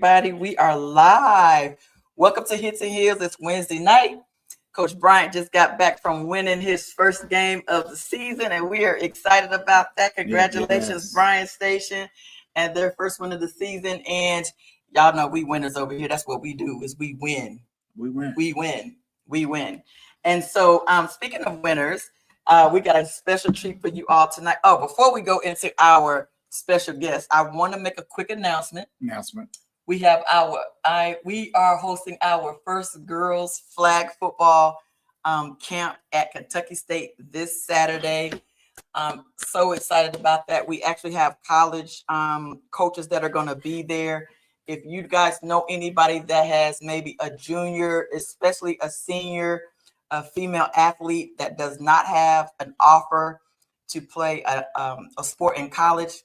everybody. We are live. Welcome to Hits and Heels. It's Wednesday night. Coach Bryant just got back from winning his first game of the season, and we are excited about that. Congratulations, Yes. Bryan Station, and their first win of the season. And y'all know we winners over here. That's what we do is we win. We win. We win. We win. And so, speaking of winners, we got a special treat for you all tonight. Oh, before we go into our special guest, I want to make a quick announcement. We have we are hosting our first girls flag football camp at Kentucky State this Saturday. I'm so excited about that. We actually have college coaches that are going to be there. If you guys know anybody that has maybe a junior, especially a senior, a female athlete that does not have an offer to play a sport in college,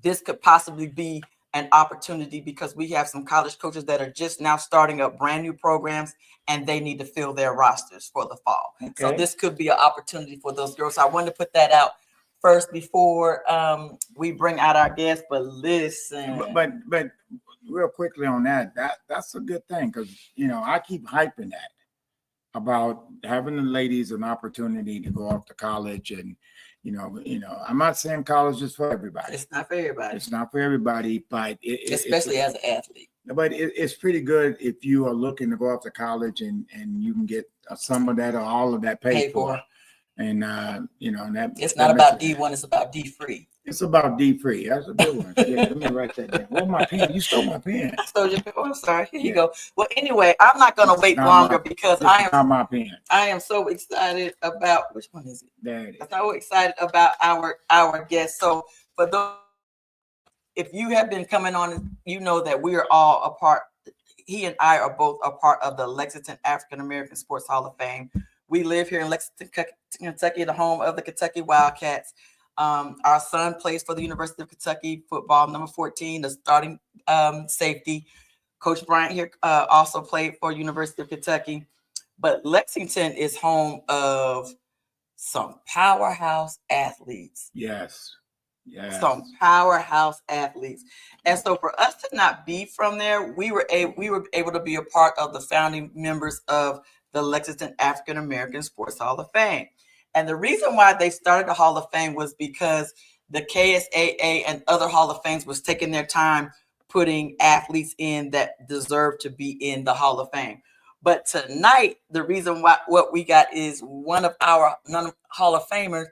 this could possibly be an opportunity because we have some college coaches that are just now starting up brand new programs and they need to fill their rosters for the fall. Okay. So this could be an opportunity for those girls. So I wanted to put that out first before we bring out our guests. But listen, but real quickly on that's a good thing because I keep hyping that about having the ladies an opportunity to go off to college and. I'm not saying college is for everybody. It's not for everybody. It's not for everybody, but especially as an athlete. But it's pretty good if you are looking to go off to college and you can get some of that or all of that paid for. And and that it's not about D1, it's about D-free. It's about D-free. That's a good one. Yeah, let me write that down. Where's my pen? You stole my pen. I stole your pen. Oh, I'm sorry. Here you go. Well, anyway, I'm not going to wait longer because I am not my pen. I am so excited about which one is it? There it is. I'm so excited about our guest. So for those, if you have been coming on, you know that we are all a part. He and I are both a part of the Lexington African American Sports Hall of Fame. We live here in Lexington, Kentucky, the home of the Kentucky Wildcats. Our son plays for the University of Kentucky football, number 14, the starting safety. Coach Bryant here also played for University of Kentucky. But Lexington is home of some powerhouse athletes. Yes. Some powerhouse athletes. And so for us to not be from there, we were able to be a part of the founding members of the Lexington African American Sports Hall of Fame. And the reason why they started the Hall of Fame was because the KSAA and other Hall of Fames was taking their time putting athletes in that deserve to be in the Hall of Fame. But tonight, the reason why what we got is one of our Hall of Famers,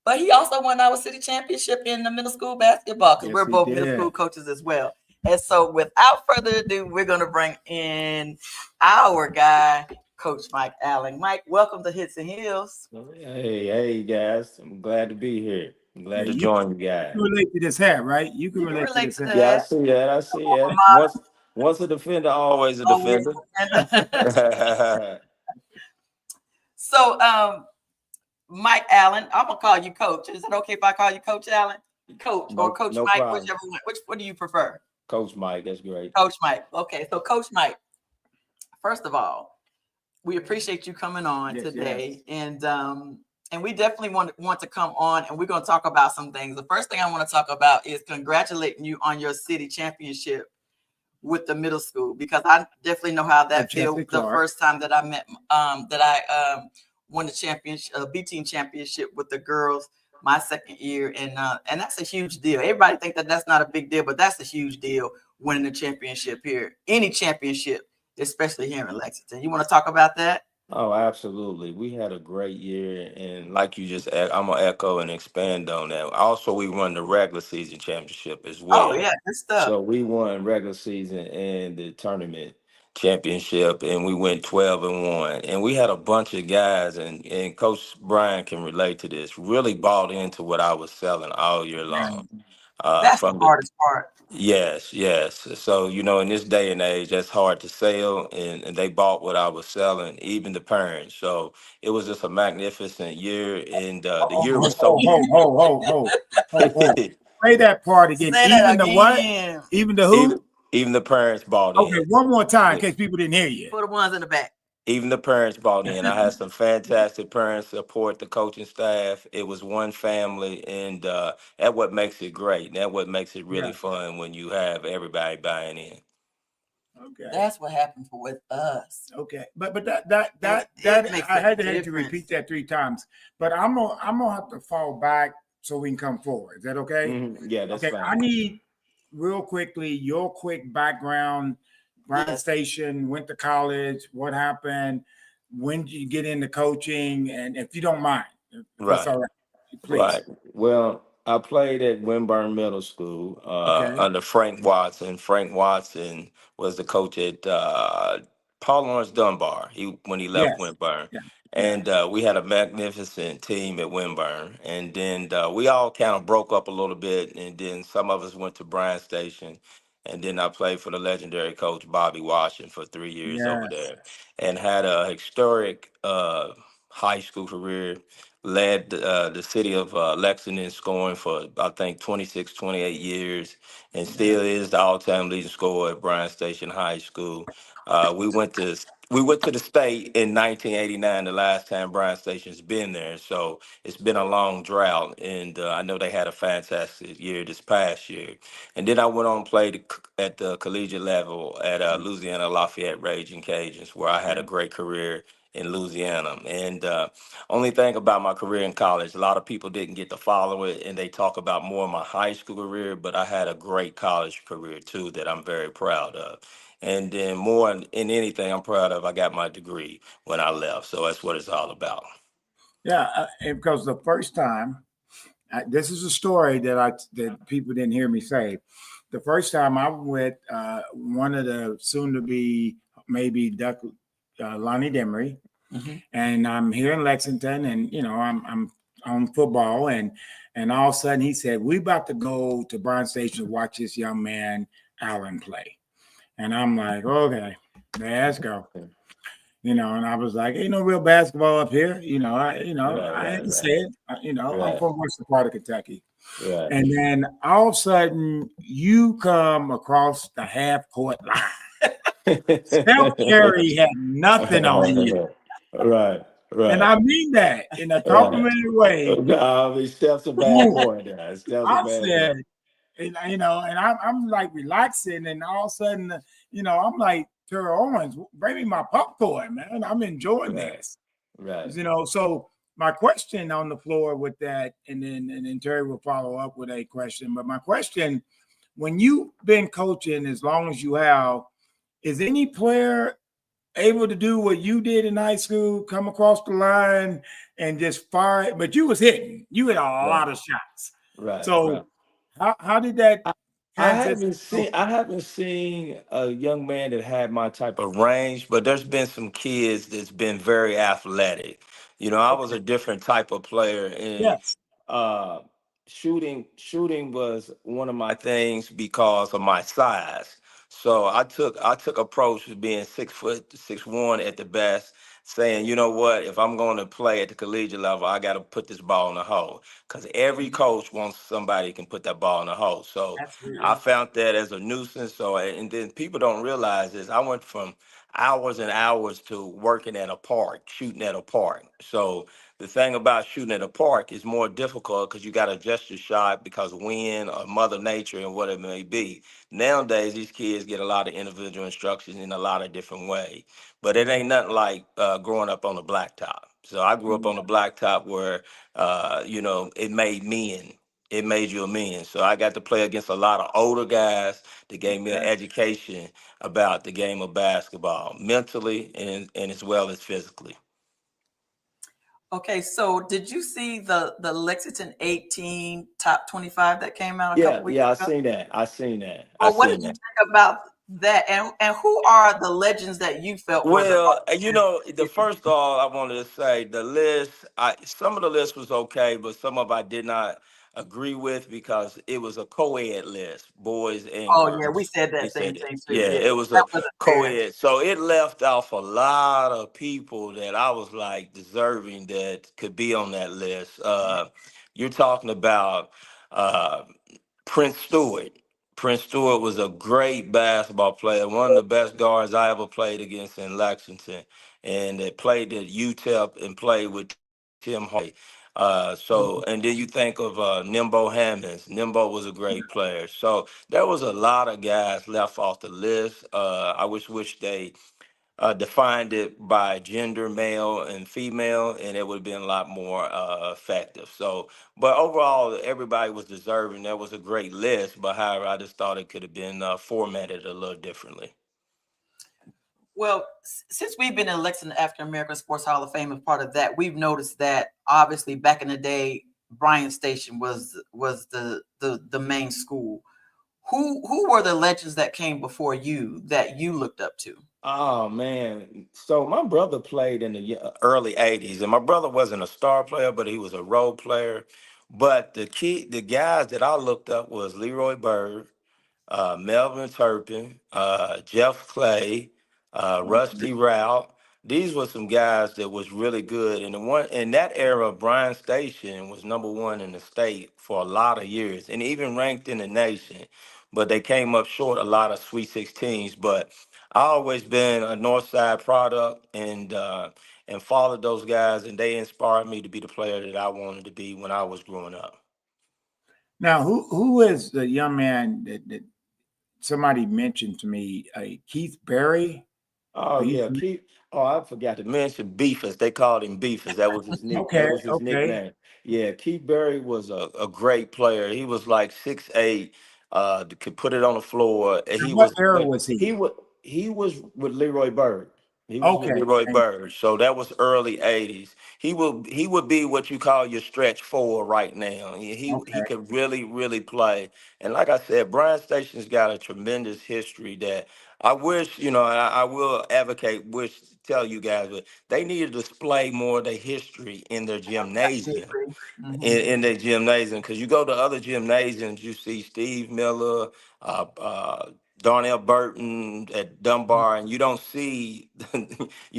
but he also won our city championship in the middle school basketball because we're both middle school coaches as well. And so without further ado, we're going to bring in our guy, Coach Mike Allen. Mike, welcome to Hits and Heels. Hey, guys. I'm glad to be here. I'm glad to join you guys. You can relate to this hat, right? You can relate to this hat. Yeah, I see that. Once a defender, always a defender. So, Mike Allen, I'm going to call you Coach. Is it okay if I call you Coach Allen? Coach or Coach Mike, problem. whichever one. What do you prefer? Coach Mike, that's great. Coach Mike. Okay, so Coach Mike, first of all, we appreciate you coming on today, and we definitely want to come on, and we're going to talk about some things. The first thing I want to talk about is congratulating you on your city championship with the middle school, because I definitely know how that feels. The first time that I met, won the championship, B-team championship with the girls, my second year, and that's a huge deal. Everybody think that that's not a big deal, but that's a huge deal winning the championship here, any championship, especially here in Lexington. You want to talk about that? Oh, absolutely. We had a great year, and like you just, I'm gonna echo and expand on that. Also, we won the regular season championship as well. Oh yeah, good stuff. So we won regular season and the tournament championship, and we went 12-1. And we had a bunch of guys, and Coach Brian can relate to this, really bought into what I was selling all year long. That's the hardest part. Yes. So, in this day and age, that's hard to sell, and they bought what I was selling, even the parents. So it was just a magnificent year, and the year was so. Play that part again. The what? Even the who? Even the parents bought in. Okay, one more time in case people didn't hear you. For the ones in the back. Even the parents bought in. I had some fantastic parents support the coaching staff. It was one family, and that's what makes it great. That's what makes it really fun when you have everybody buying in. Okay. That's what happened with us. Okay. But It makes I a had to have you difference. repeat that 3 times. But I'm gonna have to fall back so we can come forward. Is that okay? Yeah, that's Okay. I fine. need real quickly your quick background. Bryan Yes. Station, went to college. What happened? When did you get into coaching? And if you don't mind, if that's Right. all right, Right. please. Well, I played at Winburn Middle School Okay. under Frank Watson. Frank Watson was the coach at Paul Lawrence Dunbar. When he left Yes. Winburn, Yeah. Yeah. and we had a magnificent team at Winburn. And then we all kind of broke up a little bit, and then some of us went to Bryan Station. And then I played for the legendary coach Bobby Washington for 3 years over Yes. there, and had a historic high school career. Led the city of Lexington scoring for I think 26, 28 years, and Yeah. still is the all-time leading scorer at Bryan Station High School. We went to the state in 1989, the last time Bryan Station's been there. So it's been a long drought, and I know they had a fantastic year this past year. And then I went on and played at the collegiate level at Louisiana Lafayette Raging Cajuns, where I had a great career in Louisiana. And only thing about my career in college, a lot of people didn't get to follow it, and they talk about more of my high school career, but I had a great college career too that I'm very proud of. And then more in anything I'm proud of, I got my degree when I left. So that's what it's all about. Yeah. And because the first time, this is a story that people didn't hear me say. The first time I was with one of the soon to be maybe Duck Lonnie Demery, Mhm. and I'm here in Lexington, and I'm on football, and all of a sudden he said, "We about to go to Bryan Station to watch this young man Allen play," and I'm like, "Okay, let's go." And I was like, "Ain't no real basketball up here." Right, I right, ain't right, said, I'm right, from western part of Kentucky. right. And then all of a sudden, you come across the half court line. Steph Curry had nothing on you. Right, And right, I mean that in a right. complimentary way. No, I mean, Steph's a bad Boom. boy there. Steph's a I bad boy. said, and I'm like relaxing, and all of a sudden, I'm like, Terrell Owens, bring me my popcorn, man. I'm enjoying Right, this. right. So my question on the floor with that, and then Terry will follow up with a question. But my question, when you've been coaching as long as you have, is any player able to do what you did in high school, come across the line and just fire it? But you was hitting, you hit a Right, lot of shots. right, right. So how did that I transition? haven't seen a young man that had my type of range, but there's been some kids that's been very athletic. I was Okay. a different type of player, and Yes. uh, shooting was one of my things because of my size. So I took approach to being 6 foot 6'1" at the best, saying, you know what, if I'm going to play at the collegiate level, I got to put this ball in the hole because every coach wants somebody who can put that ball in the hole. So That's I real. found that as a nuisance. So, and then people don't realize this. I went from hours and hours to working at a park, shooting at a park. So the thing about shooting at a park is more difficult because you got to adjust your shot because wind or Mother Nature and what it may be. Nowadays, these kids get a lot of individual instructions in a lot of different ways. But it ain't nothing like growing up on the blacktop. So I grew up on the blacktop where, it made men. It made you a man. So I got to play against a lot of older guys that gave me an Okay. education about the game of basketball, mentally and as well as physically. Okay, so did you see the Lexington 18 top 25 that came out a Yeah, couple weeks yeah, I ago? seen that. I seen that. I Well, what seen did you that. think about that? And who are the legends that you felt were the Well, the most? first all I wanted to say, the list, some of the list was okay, but some of I did not agree with because it was a co-ed list, boys and Oh yeah, we girls. said He that said same it. thing too. Yeah, Yeah, it was that a wasn't fair. co-ed. So it left off a lot of people that I was like deserving that could be on that list. You're talking about uh, Prince Stewart. Prince Stewart was a great basketball player, one of the best guards I ever played against in Lexington, and that played at UTEP and played with Tim Hardaway. So, and then you think of Nimbo Hammonds. Nimbo was a great player. So there was a lot of guys left off the list. I wish they defined it by gender, male and female, and it would have been a lot more effective. So, but overall, everybody was deserving. That was a great list, but however, I just thought it could have been formatted a little differently. Well, since we've been in Lexington African American Sports Hall of Fame, as part of that, we've noticed that obviously back in the day, Bryan Station was the main school. Who were the legends that came before you that you looked up to? Oh man! So my brother played in the early '80s, and my brother wasn't a star player, but he was a role player. But the guys that I looked up was Leroy Bird, Melvin Turpin, Jeff Clay, Rusty Route. These were some guys that was really good. And the one in that era, Bryan Station was number one in the state for a lot of years, and even ranked in the nation. But they came up short a lot of Sweet 16s. But I always been a North Side product, and followed those guys, and they inspired me to be the player that I wanted to be when I was growing up. Now, who is the young man that somebody mentioned to me? Keith Berry. Oh Are you yeah, Keith. Oh, I forgot to mention Beefus. They called him Beefus. That was his That okay? was his Okay. nickname. Yeah, Keith Berry was a great player. He was like 6'8", could put it on the floor. And And he what was, era but was he? he was with Leroy Bird. He was with Okay. Leroy Thank Bird. So that was early '80s. He would be what you call your stretch four right now. you. He Okay. could really play. And like I said, Bryan Station's got a tremendous history that I wish, and I will tell you guys, but they need to display more of their history in their I gymnasium agree. Mhm. in their gymnasium, because you go to other gymnasiums, you see Steve Miller, Darnell Burton at Dunbar, and you don't see,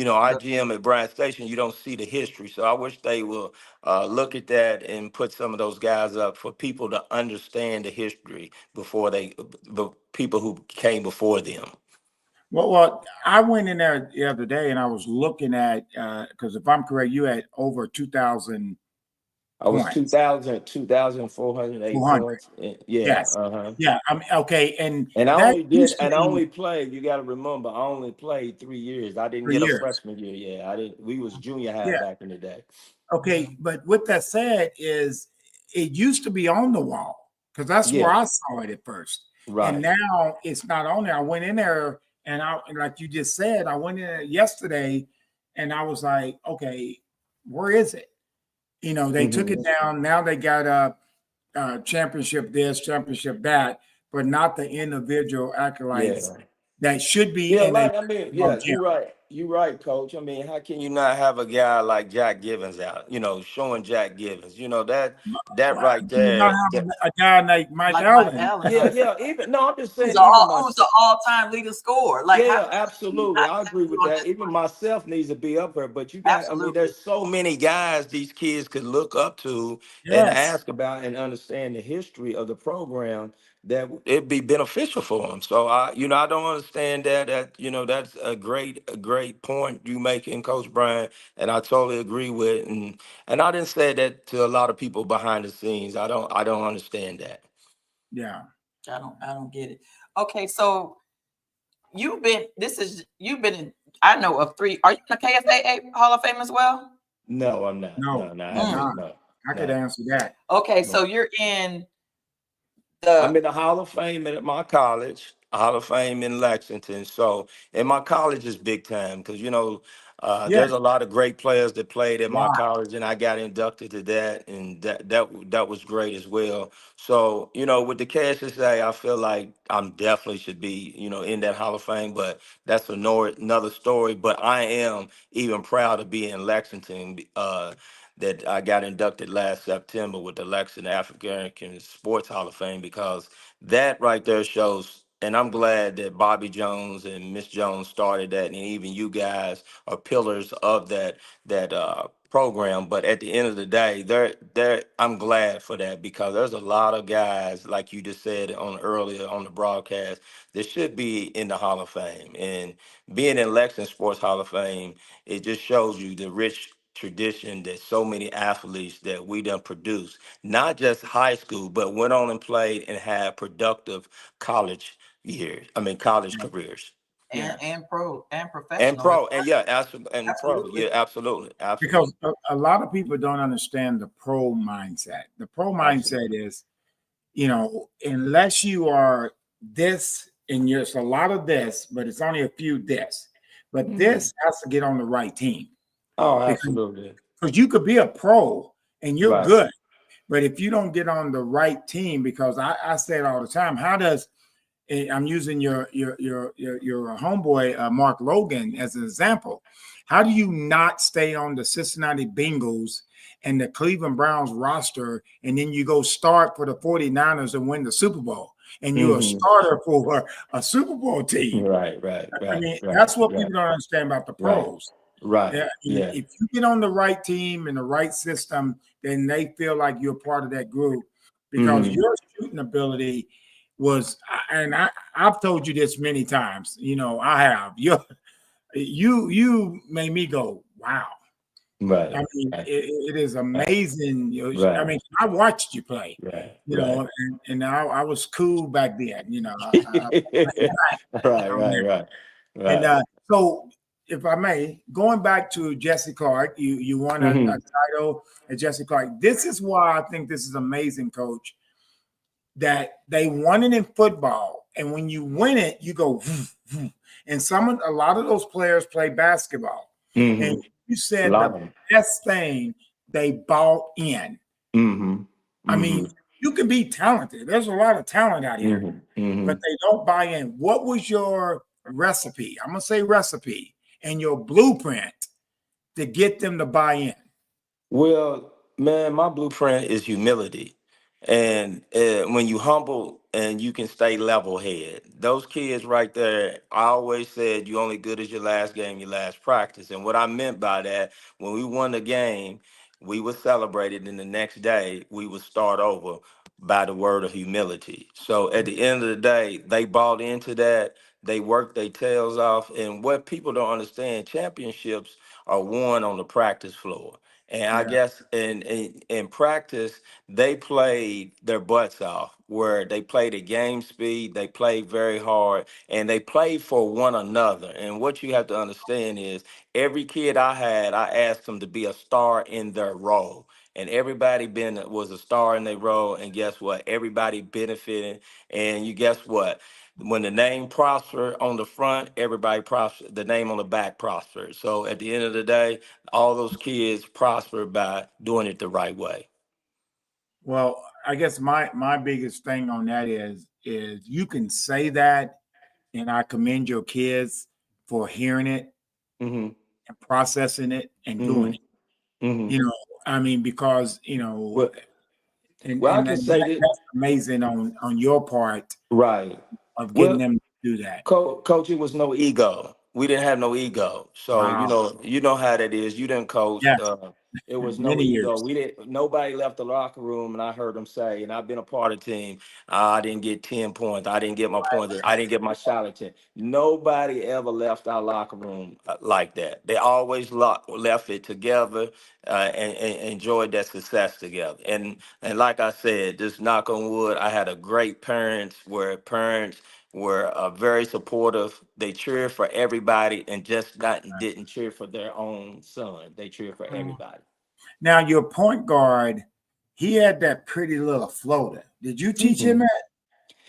our gym at Bryan Station. You don't see the history. So I wish they will look at that and put some of those guys up for people to understand the history before the people who came before them. Well, I went in there the other day and I was looking at because if I'm correct, you had over 2,000 I was points. 2,408 200. points. Yeah, Yes. uh-huh. Yeah. I mean, okay, and And that used to I be only played, you gotta remember, I only played 3 years. I didn't for get a years. freshman year. Yeah, I didn't we was junior high Yeah. back in the day. Okay, but with that said, is it used to be on the wall because that's where Yeah, I saw it at first, and right. now it's not on there. I went in there and like you just said, I went in there yesterday, and I was like, okay, where is it? They took it Hmm. down. Now they got a championship this, championship that, but not the individual accolades Yeah. that should be Yeah, in a like I mean, gym. yeah, you're right. You're right, coach. I mean, how can you not have a guy like Jack Givens out, showing Jack Givens, that How right can you not there. have a guy like Mike Like Mike Allen? Allen, Yeah, yeah. Even no, I'm just who's saying, even my who's the all-time leading scorer. Like, Yeah, how yeah, can you absolutely. not I have agree with you on that. this? Even myself needs to be up there. But Absolutely. there's so many guys these kids could look up to and Yes. ask about and understand the history of the program that it'd be beneficial for them. So I don't understand that's a great point you making, Coach Brian, and I totally agree with. And I didn't say that to a lot of people behind the scenes. I don't understand that. Yeah. I don't get it. Okay, so you've been in, I know of three. Are you in the KFAA Hall of Fame as well? No, I'm not. No, No, no, I I'm Mm. haven't. not. No, I could no. answer that. Okay, No. so you're in I'm the in the Hall of Fame at my college, Hall of Fame in Lexington. So, and my college is big time because Yes. there's a lot of great players that played at my Wow. college, and I got inducted to that, and that was great as well. So, with the KSSA, I feel like I'm definitely should be, in that Hall of Fame, but that's another story. But I am even proud to be in Lexington. That I got inducted last September with the Lexington African American Sports Hall of Fame, because that right there shows, and I'm glad that Bobby Jones and Miss Jones started that, and even you guys are pillars of that program. But at the end of the day, I'm glad for that, because there's a lot of guys, like you just said on earlier on the broadcast, that should be in the Hall of Fame. And being in Lexington Sports Hall of Fame, it just shows you the rich tradition that so many athletes that we done produced, not just high school, but went on and played and had productive college years. I mean, college careers. Yeah. And pro and And professional. pro, and yeah, absolutely, and pro, Absolutely. yeah, absolutely, absolutely, Because a lot of people don't understand the pro mindset. The pro mindset absolutely. is, unless you are this and there's a lot of this, but it's only a few this, but Mhm. this has to get on the right team Oh, because absolutely. you could be a pro and you're Right. good, but if you don't get on the right team, because I say it all the time, how does I'm using your homeboy Mark Logan as an example. How do you not stay on the Cincinnati Bengals and the Cleveland Browns roster, and then you go start for the 49ers and win the Super Bowl, and you're a Hmm. starter for a Super Bowl team? Right, right, I right, mean, right, that's what right, people don't understand about the right, pros. right. Yeah, I mean, Yeah. if you get on the right team and the right system, then they feel like you're part of that group because Hmm. your shooting ability was, and I've told you this many times. I have. You made me go, wow. Right, I mean, right, it is right, amazing. I right, mean, I watched you play. right, right. And I was cool back then. Right, right, right, And right. so, if I may, going back to Jesse Clark, you won a Hmm. title at Jesse Clark. This is why I think this is amazing, Coach, that they won it in football. And when you win it, you go, "Woof, woof." And a lot of those players play basketball. And Hmm. you A said lot the of them. best thing, they bought in. Hmm. I mean, Hmm. you can be talented. There's a lot of talent out here, Hmm. Hmm. but they don't buy in. What was your recipe? I'm going to say recipe and your blueprint to get them to buy in. Well, man, my blueprint is humility. And when you humble and you can stay level head, those kids right there, I always said you only good as your last game, your last practice. And what I meant by that, when we won the game, we would celebrate it, and the next day we would start over by the word of humility. So at the end of the day, they bought into that. They worked their tails off. And what people don't understand, championships are won on the practice floor. And I Yeah. guess in practice, they played their butts off, where they played at game speed, they played very hard, and they played for one another. And what you have to understand is every kid I had, I asked them to be a star in their role. And everybody was a star in their role. And guess what? Everybody benefited. And you guess what? When the name prosper on the front, everybody prosper. The name on the back prosper. So at the end of the day, all those kids prosper by doing it the right way. Well, I guess my biggest thing on that is you can say that, and I commend your kids for hearing it Hmm. and processing it and doing Hmm. it. Hmm. I mean, because Well, and well, I and, can and say that, that's amazing on your part right. of getting Well, them to do that. Coach, it was no ego. We didn't have no ego. So Wow. you know how that is. You didn't coach. Yes, It was no many ego. years. We didn't. Nobody left the locker room, and I heard them say, and I've been a part of the team. I didn't get 10 points. I didn't get my points. I didn't get my shot attempt. Nobody ever left our locker room like that. They always left it together and enjoyed that success together. And like I said, just knock on wood, I had a great parents were very supportive. They cheered for everybody and just not didn't cheer for their own son. They cheered for everybody. Now your point guard, he had that pretty little floater. Did you teach him Mhm. that?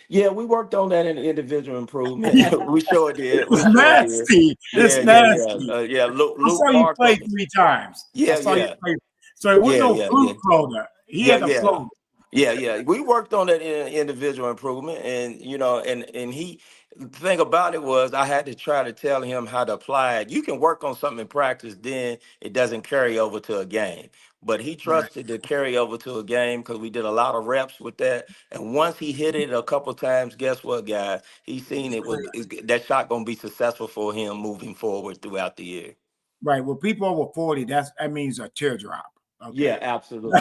Yeah, we worked on that in individual improvement. We sure did. It's We sure did. nasty. Yeah, It's yeah, yeah. nasty. Yeah, I Luke saw you Parker. play 3 times. I Yeah, saw you yeah. play. So it wasn't Yeah, no yeah, fruit yeah. floater. He Yeah, had a yeah. floater. Yeah, yeah. We worked on that in individual improvement, and and he. The thing about it was, I had to try to tell him how to apply it. You can work on something in practice, then it doesn't carry over to a game. But he Right. trusted to carry over to a game because we did a lot of reps with that. And once he hit it a couple times, guess what, guys? He seen that shot gonna be successful for him moving forward throughout the year. Right. Well, people over 40, that means a teardrop. Yeah, Okay. absolutely.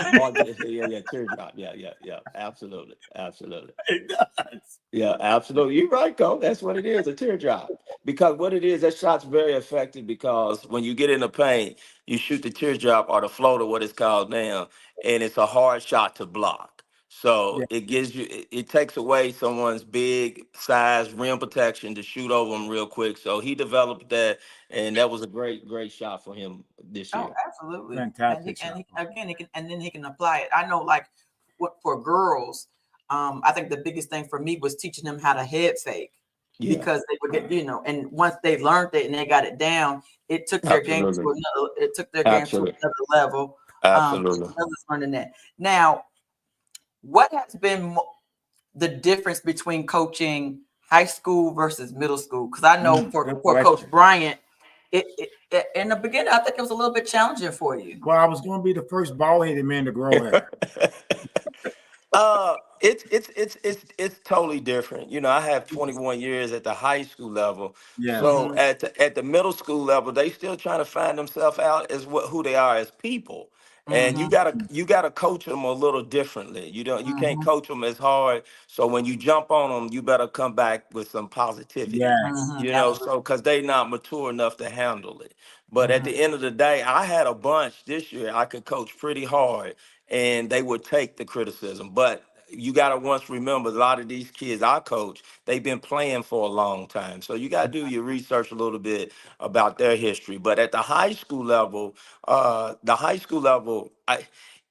Yeah, teardrop. Yeah, absolutely, absolutely. It does. Yeah, absolutely. You're right, Cole. That's what it is, a teardrop. Because what it is, that shot's very effective because when you get in the paint, you shoot the teardrop or the floater, what it's called now, and it's a hard shot to block. So Yeah. it gives you, it takes away someone's big size rim protection to shoot over them real quick. So he developed that, and that was a great shot for him this Oh, year. absolutely. Fantastic And shot. he, again, he can, and then he can apply it. I know, like, what for girls, I think the biggest thing for me was teaching them how to head fake Yeah, because they would get, and once they learned it and they got it down, it took their game to absolutely, another, it took their game to absolutely, another level. absolutely. Others learning that. Now, what has been the difference between coaching high school versus middle school? Because I know Good for Coach question. Bryant, in the beginning, I think it was a little bit challenging for you. Well, I was going to be the first bald-headed man to grow hair. It's totally different. You know, I have 21 years at the high school level. Yes. So at the middle school level, they still trying to find themselves out as who they are as people. And Mm-hmm. you gotta coach them a little differently. You can't Mm-hmm. coach them as hard. So when you jump on them, you better come back with some positivity. Yes. Mm-hmm. So Absolutely. because they not mature enough to handle it. But at Mm-hmm. the end of the day, I had a bunch this year I could coach pretty hard and they would take the criticism. But you got to once remember a lot of these kids I coach, they've been playing for a long time. So you got to do your research a little bit about their history. But at the high school level,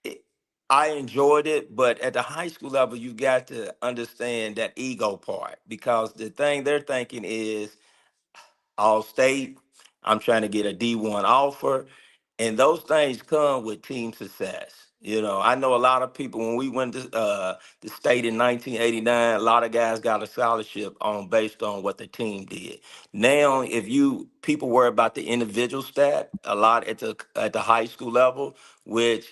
it, I enjoyed it, but at the high school level, you got to understand that ego part because the thing they're thinking is all state. I'm trying to get a D1 offer. And those things come with team success. I know a lot of people when we went to the state in 1989, a lot of guys got a scholarship on based on what the team did. Now, if you people worry about the individual stat a lot at the high school level, which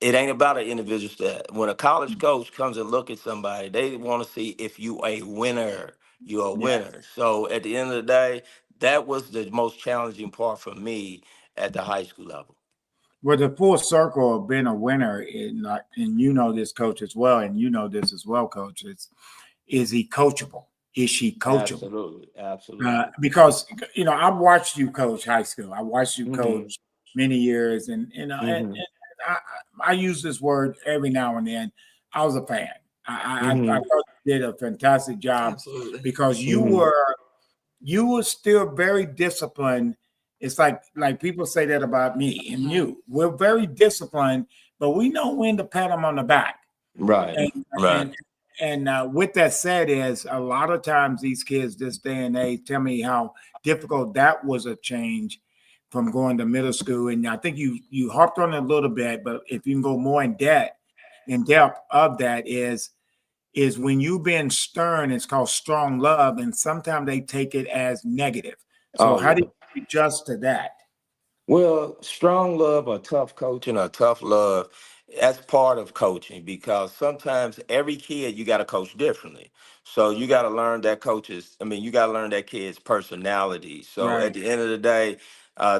it ain't about an individual stat. When a college coach comes and look at somebody, they want to see if you a winner. You're a Yes. winner. So at the end of the day, that was the most challenging part for me at the high school level. Well, the full circle of being a winner, and you know this, coach, as well, and you know this as well, coach. Is he coachable? Is she coachable? Absolutely, absolutely. Because I've watched you coach high school. I watched you Hmm. coach many years, and Hmm. I, I use this word every now and then. I was a fan. I Hmm. thought you did a fantastic job Absolutely. because you Hmm. were still very disciplined. It's like people say that about me and Mm-hmm. you. We're very disciplined, but we know when to pat them on the back. Right, And right. and with that said, is a lot of times these kids this day and age tell me how difficult that was a change from going to middle school. And I think you harped on it a little bit, but if you can go more in depth of that is when you being stern, it's called strong love, and sometimes they take it as negative. So Oh how yeah. do you adjust to that? Well, strong love or tough coaching or tough love, that's part of coaching because sometimes every kid you got to coach differently. So you got to learn you got to learn that kid's personality. So at Right. the end of the day,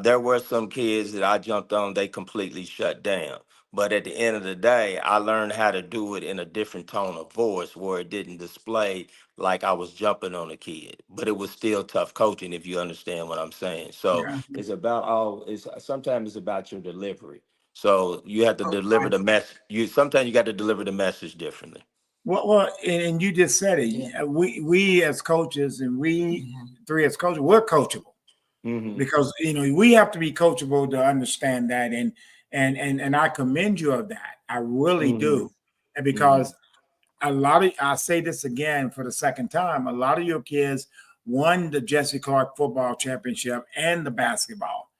there were some kids that I jumped on, they completely shut down. But at the end of the day, I learned how to do it in a different tone of voice where it didn't display like I was jumping on a kid, but it was still tough coaching if you understand what I'm saying. So Yeah. it's sometimes it's about your delivery. So you have to Coach deliver Bryant. the mess. Sometimes you got to deliver the message differently. Well, and you just said Yeah. it. We as coaches, and we Mm-hmm. three as coaches, we're coachable Hmm. because we have to be coachable to understand that, and I commend you of that. I really Hmm. do, and Hmm. because I say this again for the second time, a lot of your kids won the Jesse Clark football championship and the basketball.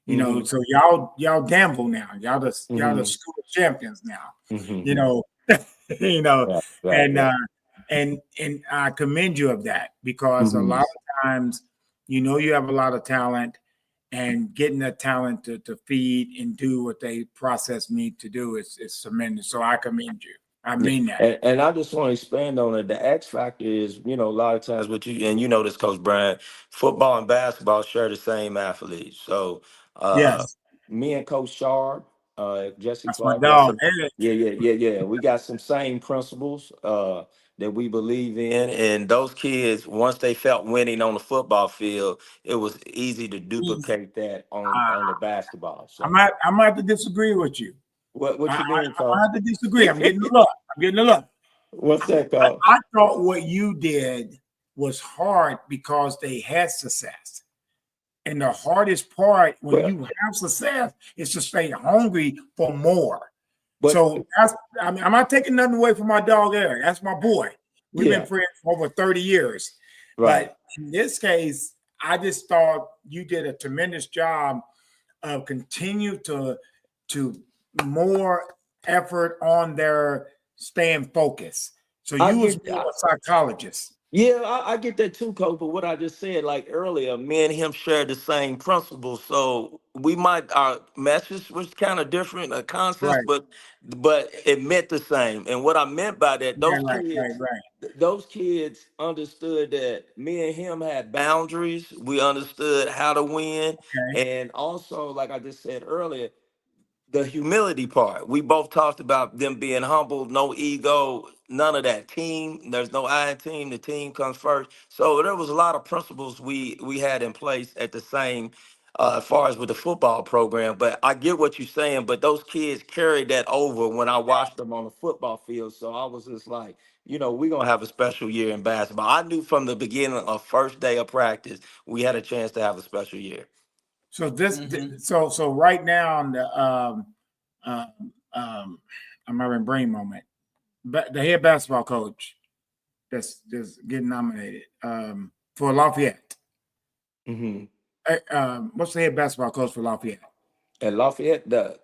Hmm. So y'all gamble now. Y'all the Hmm. school champions now. You Hmm. know, you know, Right, right, and right. and I commend you of that because a Hmm. lot of times, you have a lot of talent, and getting that talent to feed and do what they process need to do is tremendous. So I commend you. I Yeah. mean that. And I just want to expand on it. The X factor is, a lot of times what you and you know this, Coach Brian, football and basketball share the same athletes. So Yes. me and Coach Sharp, Jesse That's my Clark got dog, some. Eric. Yeah. We got some same principles that we believe in, and those kids, once they felt winning on the football field, it was easy to duplicate that on the basketball. I So, might have to disagree with you. what you mean, I might Cole? have to disagree. I'm getting a look. What's that, Cole? I thought what you did was hard because they had success. And the hardest part when Well, you have success is to stay hungry for more. but So I'm not taking nothing away from my dog Eric. That's my boy. We've been yeah, friends for over 30 years. right. But in this case, I just thought you did a tremendous job of continue to more effort on their staying focused. So I you was get. more a psychologist. Yeah, I get that too, Coach. But what I just said, like earlier, me and him share the same principles. So we might our message was kind of different, concepts, Right. but it meant the same. And what I meant by that, Right. those kids understood that me and him had boundaries. We understood how to win, Okay. and also, like I just said earlier, the humility part. We both talked about them being humble, no ego, none of that. Team, there's no I in team. The team comes first. So there was a lot of principles we had in place at the same, as far as with the football program. But I get what you're saying. But those kids carried that over when I watched them on the football field. So I was just like, we're gonna have a special year in basketball. I knew from the beginning of first day of practice we had a chance to have a special year. So Mhm. so right now on the I'm having a brain moment. But the head basketball coach that's getting nominated for Lafayette. Hmm. What's the head basketball coach for Lafayette? At Lafayette, the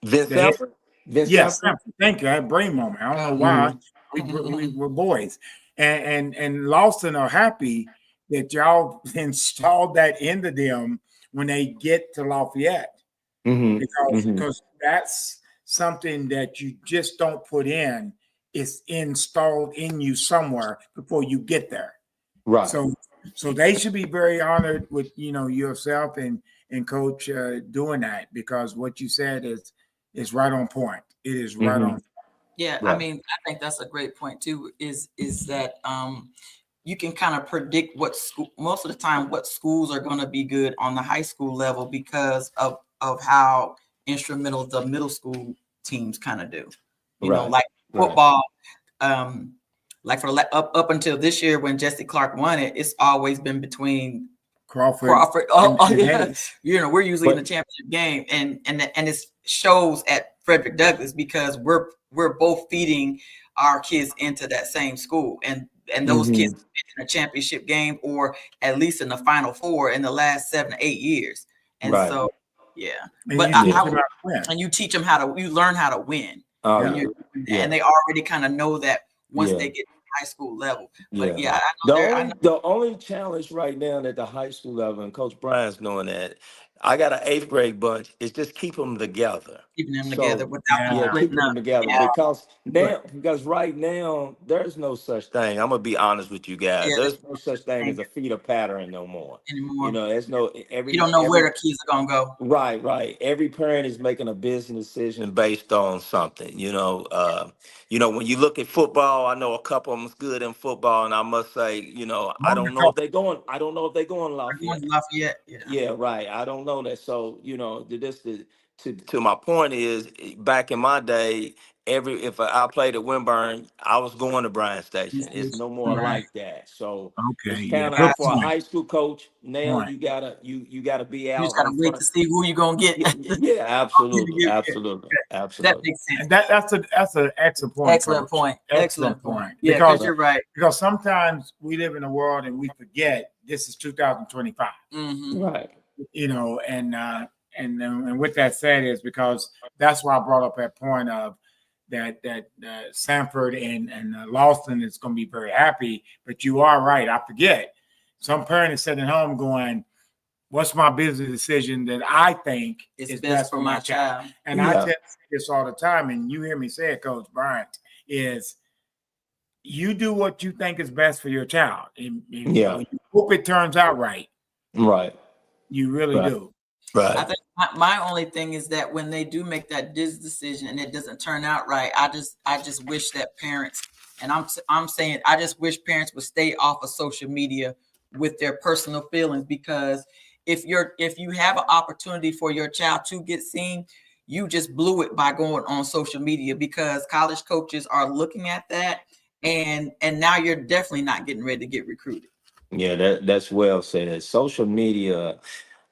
Vince The head, Sanford? Vince yes, Sanford? thank you. I had a brain moment. I don't know why. Mhm. We were boys, and Lawson are happy that y'all installed that into them when they get to Lafayette Mhm. because Mhm. that's something that you just don't put in. It's installed in you somewhere before you get there. Right. So they should be very honored with yourself and coach doing that because what you said is right on point. It is right on. Mhm. Yeah, I Right. mean, I think that's a great point too, is that you can kind of predict what school most of the time what schools are going to be good on the high school level because of how instrumental the middle school teams kind of do. Right. Like Right. football, um, like up until this year when Jesse Clark won it, it's always been between Crawford Crawford. Oh, and yeah. Hayes. We're usually in the But championship game, and it shows at Frederick Douglass because we're both feeding our kids into that same school, and those kids mhm. have been in a championship game or at least in the Final Four in the last 7 to 8 years, and Right. so yeah. And But you Yeah. teach them how to win. and you teach them you learn how to win Oh when Yeah. yeah. you're doing that, Yeah. and they already kind of know that once Yeah. they get to high school level. But Yeah. yeah, I know The there. I only know the only challenge right now at the high school level, and Coach Brian's knowing that, I got an eighth grade bunch, is just keep them together. keeping them together So without them yeah, Yeah. splitting keeping up. them together Yeah, But because right now there's no such thing. I'm gonna be honest with you guys. yeah, There's no such thing thing as a feeder pattern no more. anymore. There's no You don't know where every the kids are gonna go. right. Every parent is making a business decision based on something. When you look at football, I know a couple of them's good in football, and I must say, I only a don't know if couple. they're going. I don't know if they're going They're going Lafayette. to Lafayette. Yeah. Yeah, right. I don't know that. So, to my point is back in my day, if I played at Winburn, I was going to Bryan Station. It's no more Right. like that. So Okay. it's Yeah. kind Got of Good for a you. point. high school coach, now Point. you gotta be You out just gotta in wait to front. see who you're gonna get. Yeah, absolutely, absolutely, That absolutely. makes sense. And that's an excellent point, Excellent coach. point. Excellent Excellent point. point. Yeah, because Right. you're right. Because sometimes we live in a world and we forget this is 2025. Mm-hmm. Right. And with that said is because that's why I brought up that point of that Sanford and Lawson is going to be very happy. But you are right. I forget. Some parent is sitting at home going, "What's my business decision that I think It's is best for my child. And I Yeah. tell this all the time, and you hear me say it, Coach Bryant, is you do what you think is best for your child. And Yeah. you hope it turns out right. Right. You really Right. do. I Right. think My only thing is that when they do make that decision and it doesn't turn out right, I just wish that parents, and I'm saying I just wish parents would stay off of social media with their personal feelings, because if you have an opportunity for your child to get seen, you just blew it by going on social media, because college coaches are looking at that, and now you're definitely not getting ready to get recruited. Yeah, that's well said. Social media.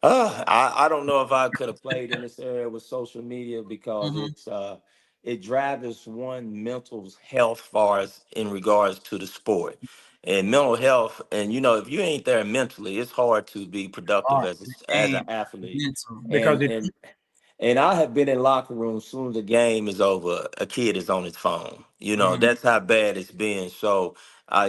I don't know if I could have played in this area with social media because Mhm. it drives one mental health far as in regards to the sport and mental health. And if you ain't there mentally, it's hard to be productive Hard. as an And athlete. mental. Because And if and and I have been in locker rooms, soon as the game is over, a kid is on his phone. Mhm. That's how bad it's been. So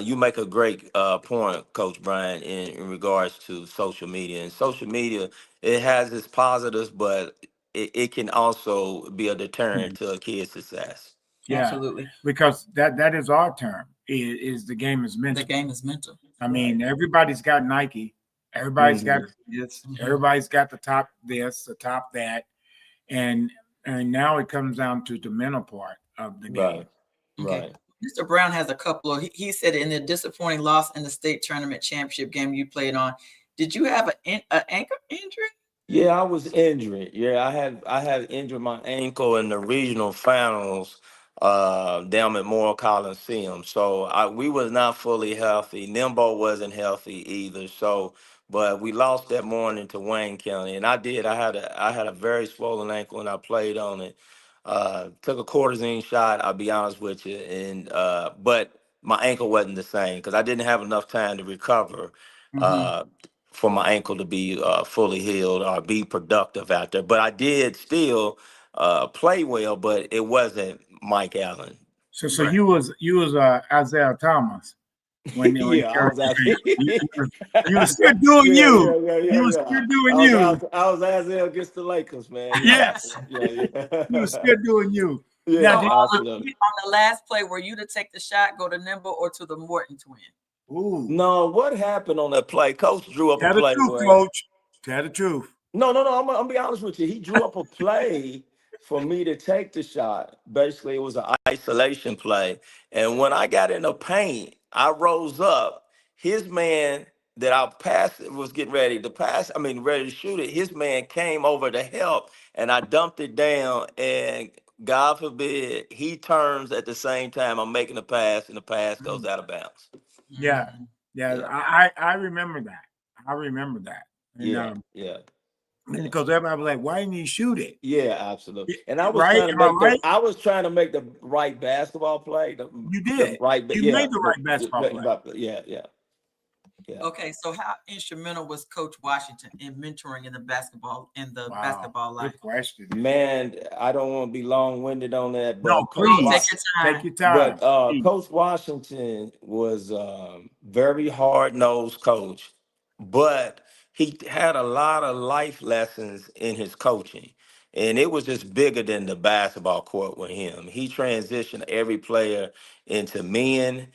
you make a great point, Coach Bryan, in regards to social media. And social media, it has its positives, but it can also be a deterrent to a kid's success. yeah, Absolutely. because that is our term. Is the game is The mental. game is mental. I Right. mean, everybody's got Nike, everybody's got Hmm. this, Mhm. everybody's got the top this, the top that, and now it comes down to the mental part of the game. Right. Okay. Right. Mr. Brown has a couple of, he said in the disappointing loss in the state tournament championship game you played on, did you have an ankle injury? Yeah, I was injured. Yeah, I had injured my ankle in the regional finals down at Moore Coliseum. So we was not fully healthy. Nimbo wasn't healthy either. So but we lost that morning to Wayne County. And I had a very swollen ankle and I played on it. Took a cortisone shot, I'll be honest with you. And but my ankle wasn't the same because I didn't have enough time to recover. Mm-hmm. Uh, for my ankle to be fully healed or be productive out there. But I did still play well, but it wasn't Mike Allen. So Right. you was Isaiah Thomas when Yeah, I Eric was out. came. You Yeah, was still doing yeah, you. yeah, yeah, You was yeah. still doing I was you. out. I was Isaiah against the Lakers, man. Yeah, Yes, yeah, you was yeah. still doing you. Yeah, Now, So absolutely. on the last play, were you to take the shot, go to Nimble, or to the Morton twin? ooh, No, what happened on that play? Coach drew up a tell the play truth, where coach. Tell the truth. no, no, no. I'm gonna be honest with you. He drew up a play for me to take the shot. Basically, it was an isolation play. And when I got in the paint, I rose up. His man that I passed was getting ready to pass. I mean, ready to shoot it. His man came over to help, and I dumped it down. And God forbid he turns at the same time I'm making a pass, and the pass goes out of bounds. Yeah, Mm. yeah. Yeah, I remember that. I remember that. And yeah, yeah. Yeah. because everybody was like, why didn't you shoot it? Yeah, absolutely. And I was Right? trying to Am I make the right? I was trying to make the right basketball play, You the did. right, but You yeah, made the right basketball play. yeah, yeah, yeah. Okay, so how instrumental was Coach Washington in mentoring in the Wow. basketball life? Good question. Man, I don't want to be long-winded on that, No, but Take please your take time. your time. Please. Coach Washington was very hard-nosed coach, but he had a lot of life lessons in his coaching. And it was just bigger than the basketball court with him. He transitioned every player into men.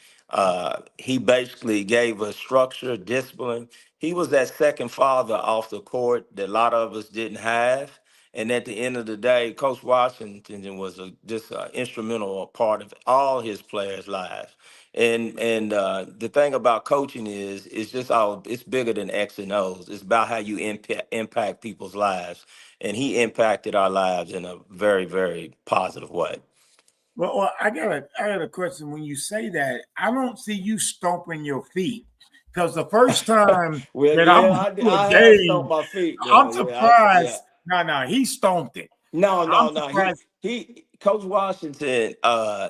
He basically gave us structure, discipline. He was that second father off the court that a lot of us didn't have. And at the end of the day, Coach Washington was just an instrumental part of all his players' lives. And the thing about coaching is it's just all it's bigger than X and O's. It's about how you impact people's lives, and he impacted our lives in a very very positive way. Well, I got a question. When you say that, I don't see you stomping your feet. Because the first time Well, that I yeah, went to a I have game, stomped my feet I'm now. Yeah. surprised. No, he stomped it. No, I'm no, no. surprised. He Coach Washington,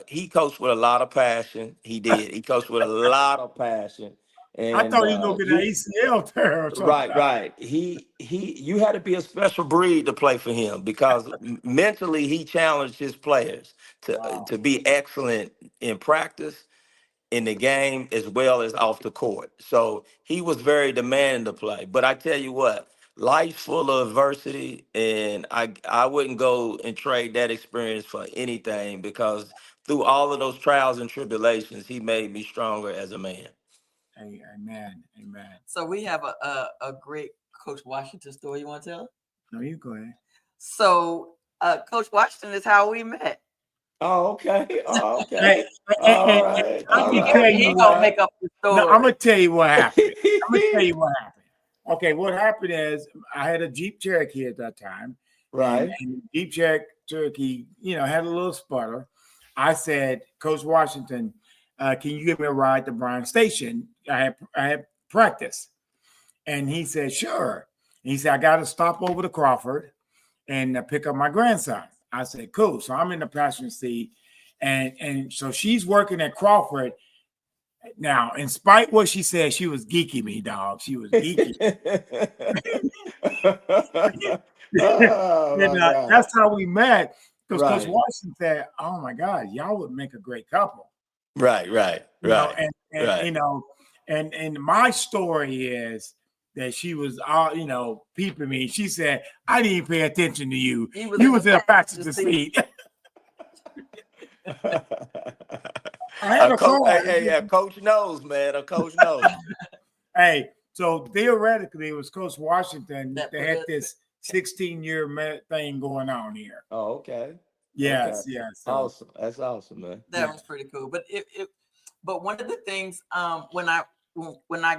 he coached with a lot of passion. He did. He coached with a lot of passion. I And thought he was gonna get an he ACL tear or something. right. You had to be a special breed to play for him because mentally he challenged his players Wow. to be excellent in practice, in the game, as well as off the court. So he was very demanding to play. But I tell you what, life's full of adversity, and I wouldn't go and trade that experience for anything because through all of those trials and tribulations, he made me stronger as a man. Hey, amen. Amen. So we have a great Coach Washington story. You want to tell? No, you go ahead. So, Coach Washington is how we met. Oh, okay. Oh, Hey, okay. and All right. let All me tell right. you He All gonna what. make up the No, I'm story. gonna tell you what happened. I'm gonna tell you what happened. Okay, what happened is I had a Jeep Cherokee at that time, Right. and Jeep Cherokee, had a little sputter. I said, Coach Washington, can you give me a ride to Bryan Station? I had practice, and he said, sure. And he said, I got to stop over to Crawford and pick up my grandson. I said, cool. So I'm in the passenger seat, and so she's working at Crawford. Now, in spite what she said, she was geeky me, dog. She was geeky. Oh my God. That's how we met. Because Coach Right. Washington said, "Oh my God, y'all would make a great couple." Right. Right. You know, Right. and Right. and my story is that she was all peeping me. She said, "I didn't pay attention to you. He was You in the was in a passenger passenger seat. seat." I had A a coach, car. hey, hey, yeah, coach knows, man. A coach knows. Hey, so theoretically, it was Coach Washington That that put had us. this 16-year thing going on here. Oh, okay. Okay. Yes, yes. So Awesome. That's awesome, man. That yeah, was pretty cool. But one of the things when I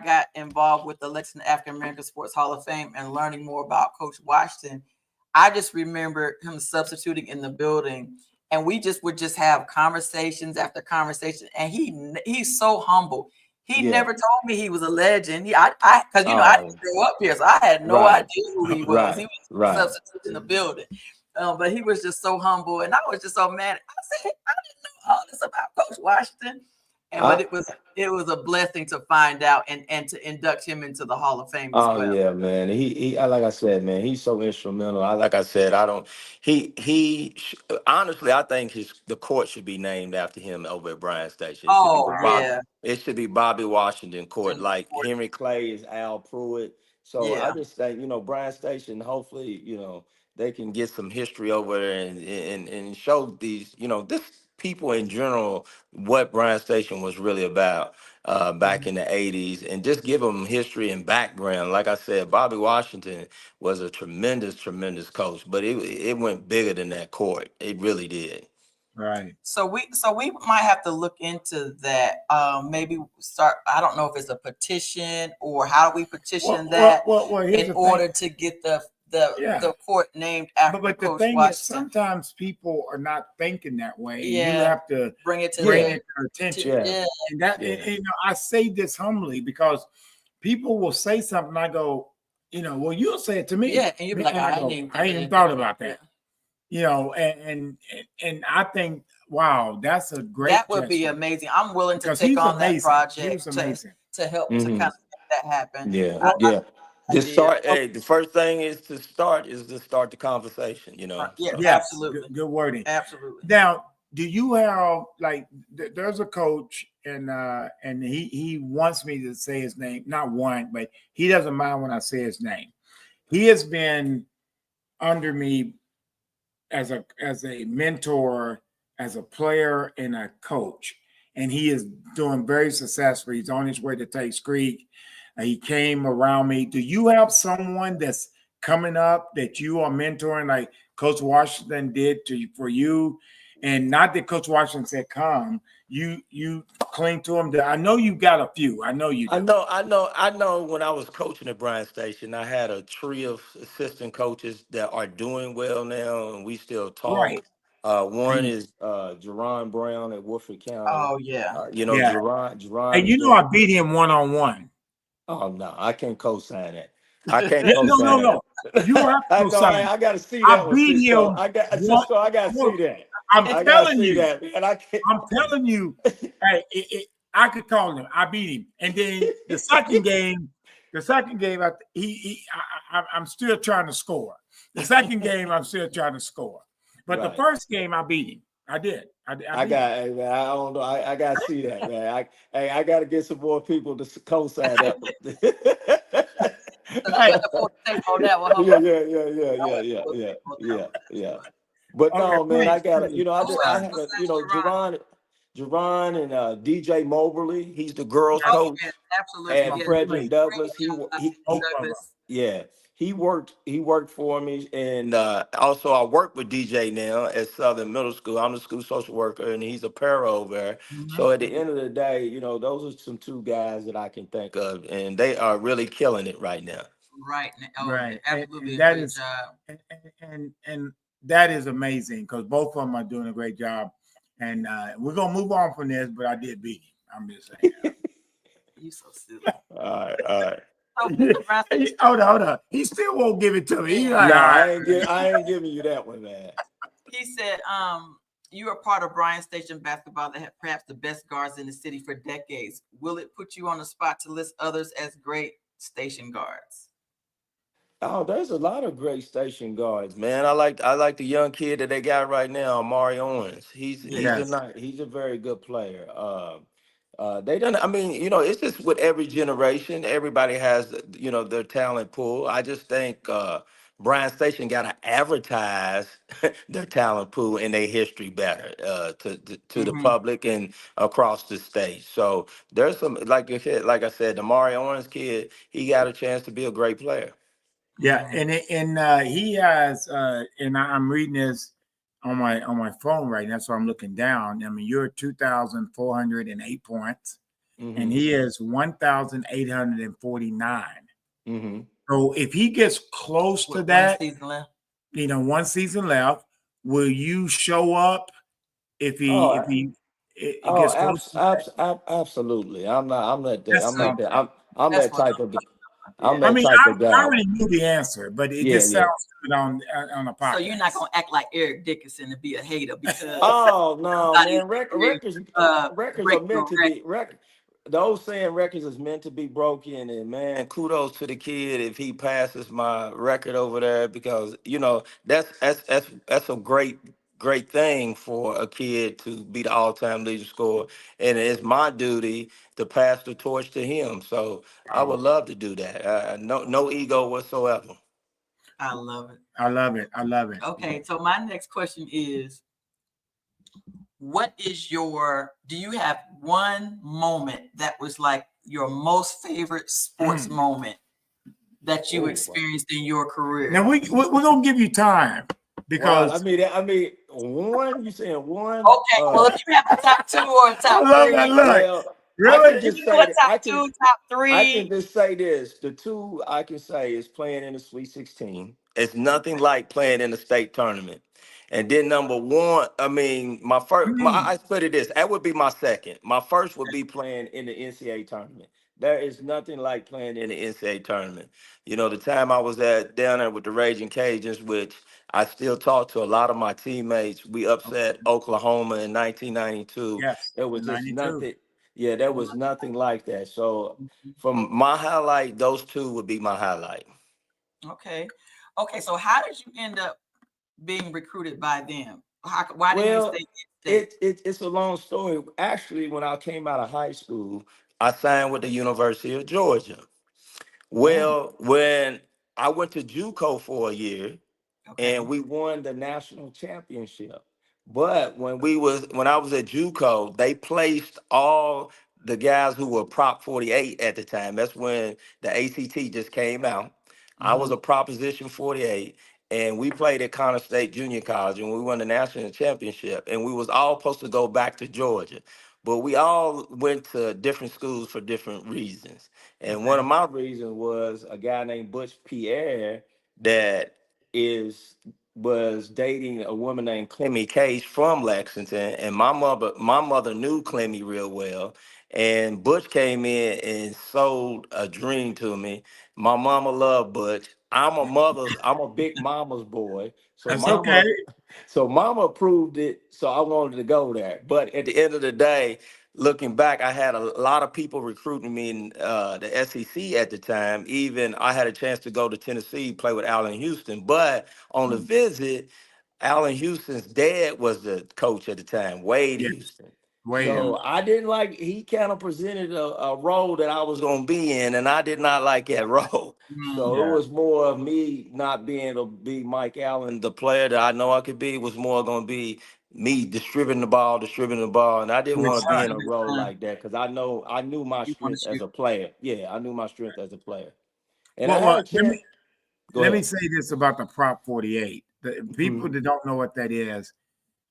got involved with the Lexington African American Sports Hall of Fame and learning more about Coach Washington, I just remember him substituting in the building, and we just would just have conversations after conversation. And he's so humble. He Yeah. never told me he was a legend. I because I Oh, didn't grow up here, so I had no right. idea who he was. He Right. was Right. substitute in the building. But he was just so humble, and I was just so mad. I said, I didn't know all this about Coach Washington, but I, it was a blessing to find out and to induct him into the Hall of Fame as Oh well. yeah, man. Like I said, man, he's so instrumental. Like I said, I don't. Honestly, I think the court should be named after him over at Bryan Station. It should be Oh the wow, Bob. yeah, It should be Bobby Washington Court. Like Henry Clay is Al Pruitt. So I yeah. just think Bryan Station. Hopefully, they can get some history over there and show these this people in general what Bryan Station was really about back in the 80s and just give them history and background. Like I said, Bobby Washington was a tremendous, tremendous coach, but it went bigger than that court. It really did. right. So we might have to look into that. Maybe start. I don't know if it's a petition or how do we petition that Here's in the thing. order to get the Yeah, court named after but the Coach thing is, Washington. sometimes people are not thinking that way, and you Yeah, have to bring it to bring Yeah, it to their attention. yeah, yeah, And that, yeah. I say this humbly because people will say something. I go, well, you'll say it to me, yeah. And you'd be like, and I I didn't go, even I think ain't of even it. thought about Yeah. that. And I think, wow, that's a great That would be gesture amazing. I'm willing to because take he's on that amazing. He project was amazing. to help to Hmm. kind of make that happen. Yeah, I Well, yeah. The idea. start. Hey, the first thing is to start the conversation. Yeah, So yes, absolutely, good wording. absolutely. Now, do you have like there's a coach and he wants me to say his name, not one, but he doesn't mind when I say his name. He has been under me as a mentor, as a player and a coach, and he is doing very successful. He's on his way to Tate's Creek. He came around me. Do you have someone that's coming up that you are mentoring, like Coach Washington did for you? And not that Coach Washington said come, you cling to him. I know you got a few. I know you I do. know, I know, I know. When I was coaching at Bryan Station, I had a tree of assistant coaches that are doing well now, and we still Right. talk. One is Jerron Brown at Woodford County. Oh yeah. Yeah. Jerron And is I doing. beat him one-on-one. Oh no, I can't co-sign that. I can't Yeah, no, co-sign no. that. You don't have to I go know. sign. I got to see I that one, beat Cisco. him one. I got to see that. I'm I got to telling see you. that, man. I can't. I'm telling you. Hey, I could call him. I beat him. And then the second game, I'm still trying to score. The second game, I'm still trying to score. But the Right. first game, I beat him. I did. I beat him. Hey, man, I don't know. I got to see that, man. I got to get some more people to co-sign that. So I went to full tape on that one. Yeah, Huh? yeah, yeah, yeah, I yeah, went to yeah, full yeah, tape on that yeah, one. yeah. But Okay, no, man, I please, got it. please. I Who just, I else had a, besides Jerron? Jerron. Jerron and DJ Moberly. He's the girls Oh, Yes, yes, coach absolutely. at my Yes. Frederick boy. Douglass. Great Both of them. Douglas. Yeah, he worked for me, and also I work with DJ now at Southern Middle School. I'm the school social worker, and he's a para over there. Mhm. So at the end of the day, those are some two guys that I can think of, and they are really killing it right now. Right. Oh, Right. absolutely And a that great is job. and that is amazing because both of them are doing a great job. And we're gonna move on from this, but I did beat him. I'm just saying. You so silly. All right. So, Mr. Brown, Hold on. He still won't give it to me. He's yeah, like, No, all right. I ain't giving you that one, man. he said, you are part of Bryan Station basketball that have perhaps the best guards in the city for decades. Will it put you on the spot to list others as great station guards? Oh, there's a lot of great station guards, man. I like the young kid that they got right now, Amari Owens. He's Yeah. a Yes. nice, he's a very good player. They don't. I mean, it's just with every generation, everybody has their talent pool. I just think Bryan Station got to advertise their talent pool and their history better to the Hmm. public and across the state. So there's some, like I said, the Amari Owens kid, he got a chance to be a great player. Yeah, Hmm. and he has and I'm reading this on my phone right now, so I'm looking down. I mean, you're 2,408 points, and Mm-hmm. he is 1,849. Mm-hmm. So if he gets close to With one that, season left. one season left, will you show up if Oh, he it gets close to that? absolutely. I'm not. I'm not that. That's I'm what So not I'm that. saying. I'm that's that what. type of. I'm Yeah. I that mean, type of I guy. already knew the answer, but it Yeah, just yeah. sounds good on a So you're not podcast. gonna act like Eric Dickinson to be a hater because Oh no, somebody man! is Records are breaking a meant to record. be record. The old saying, records is meant to be broken, and man, kudos to the kid if he passes my record over there because that's a great thing for a kid to be the all-time leading scorer, and it's my duty to pass the torch to him. So I Oh, would love to do that. No ego whatsoever. I love it. I love it. I love it. Okay, so my next question is, do you have one moment that was like your most favorite sports Mm. moment that you Oh, wow. experienced in your Now career? we're gonna give you time Wow, because I mean, one. You saying one? Okay, well, if you have a top two or a I top love that three, look. Well, I Really? can you just can do a say that top two, top I can three. just say this. The two I can say is playing in the Sweet 16. It's nothing like playing in the state tournament. And then number one, I mean, Mm. I split it this. That would be my second. My first would be playing in the NCAA tournament. There is nothing like playing in the NCAA tournament. The time I was down there with the Raging Cajuns, which I still talk to a lot of my teammates. We upset Oklahoma in 1992. Yes, There the was just 92. nothing. Yeah, there was nothing like that. So from my highlight, those two would be my highlight. Okay, okay. So how did you end up being recruited by them? Why didn't you stay Well, in state? it's a long story. Actually, when I came out of high school, I signed with the University of Georgia. Oh, Well, when I went to JUCO for a year, Okay. and we won the national championship. But when I was at JUCO, they placed all the guys who were Prop 48 at the time. That's when the ACT just came out. I was Hmm. a Proposition 48, and we played at Connor State Junior College, and we won the national championship. And we was all supposed to go back to Georgia, but we all went to different schools for different reasons. And one Okay. of my reasons was a guy named Butch Pierre that is was dating a woman named Clemmy Case from Lexington, and my mother knew Clemmy real well. And Butch came in and sold a dream to me. My mama loved Butch. I'm a big mama's boy. So that's okay. mama approved it. So I wanted to go there. But at the end of the day, looking back, I had a lot of people recruiting me in the SEC at the time. Even I had a chance to go to Tennessee, play with Allen Houston. But on the visit, Allen Houston's dad was the coach at the time, Wade Yeah, Houston. wait. Hmm. So I didn't like, he kind of presented a role that I was going to be in, and I did not like that role. So it Yeah, was more of me not being able to be Mike Allen, the player that I know I could be, was more going to be me distributing the ball, and I didn't To his want to be son. in a role like that because I knew my You want to strength as shoot. a player. Yeah, I knew my strength as a player, and I Well, had well, a chance. Go let me ahead. say this about the Prop 48. The people Mhm. that don't know what that is,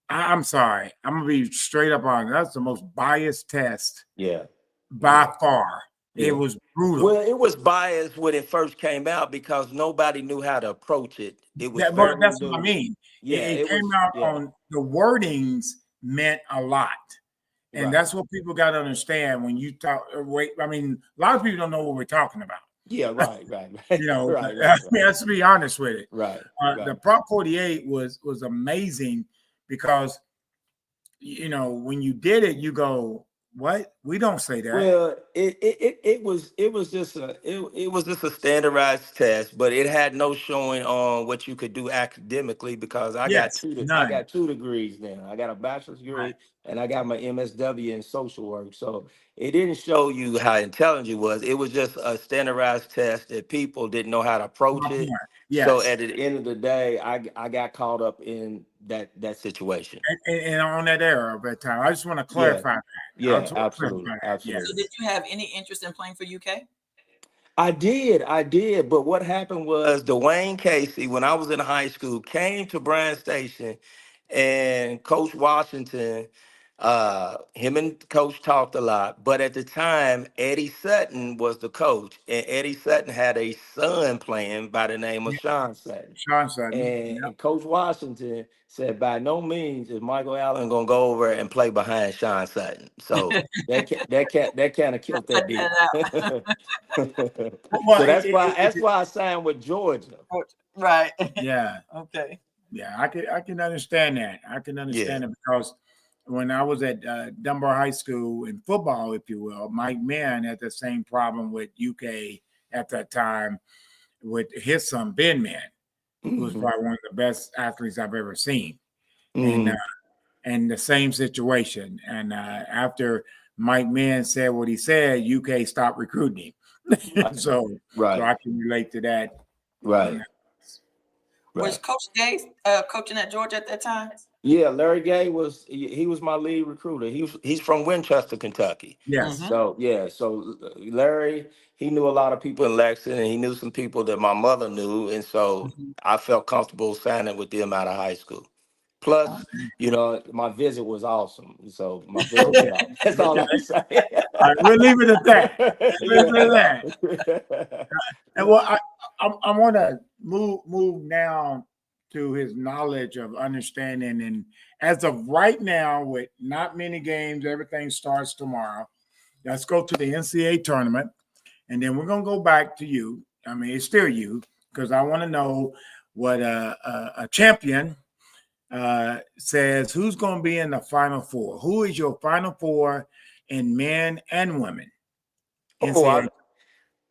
I'm sorry. I'm gonna be straight up on it. That's the most biased test Yeah, yeah, by far. It yeah. was brutal. Well, it was biased when it first came out because nobody knew how to approach it. It was But very that's what I new. mean. Yeah, It it came was. out Yeah, on the wordings meant a lot. And right. that's what people got to understand when you talk. Wait, I mean, a lot of people don't know what we're talking about. Yeah, right, right, You right, know, right, right, right, let's be honest with it. right, The right. Prop 48 was amazing because when you did it, you go, "What? We don't say that." Well, it was just it was just a standardized test, but it had no showing on what you could do academically because Yes, I none. got 2 degrees now. I got a bachelor's Right. degree and I got my MSW in social work. So it didn't show you how intelligent you was. It was just a standardized test that people didn't know how to My approach point. it. So Yes. at the end of the day, I got caught up in that situation. And on that era of that time, I just want to Yeah, clarify that. I yeah, just want to absolutely, clarify that. Yeah. So absolutely. did you have any interest in playing for UK? I did. But what happened was Dwayne Casey, when I was in high school, came to Bryan Station and Coach Washington, him and Coach talked a lot. But at the time, Eddie Sutton was the coach, and Eddie Sutton had a son playing by the name of Yeah. Sean Sutton. Sean Sutton. And Coach Washington said, by no means is Michael Allen gonna go over and play behind Sean Sutton. So that kind of killed that deal. Well, So that's why I signed with Georgia. Right. yeah, Okay. yeah, I can understand that. I can Yeah. understand it because when I was at Dunbar High School in football, if you will, Mike Mann had the same problem with UK at that time with his son Ben Mann, who was Hmm. probably one of the best athletes I've ever seen, and Hmm. and the same situation. And after Mike Mann said what he said, UK stopped recruiting him. Right. So Right. I can relate to that. Right. Was Right. Coach Gay coaching at Georgia at that time? Yeah, Larry Gay he was my lead recruiter. He's from Winchester, Kentucky. Yes. Mm-hmm. So yeah, so Larry, he knew a lot of people in Lexington, and he knew some people that my mother knew, and so Mm-hmm. I felt comfortable signing with them out of high school. Plus, my visit was awesome. So my visit was Okay. awesome. That's all Okay. I can say. All right, we'll leave it at that. Leave it at that. Yeah. And well, I want to move now to his knowledge of understanding. And as of right now, with not many games, everything starts tomorrow. Let's go to the NCAA tournament, and then we're gonna go back to you. I mean, it's still you because I want to know what a champion says. Who's going to be in the Final Four? Who is your Final Four in men and women? Oh, NCAA.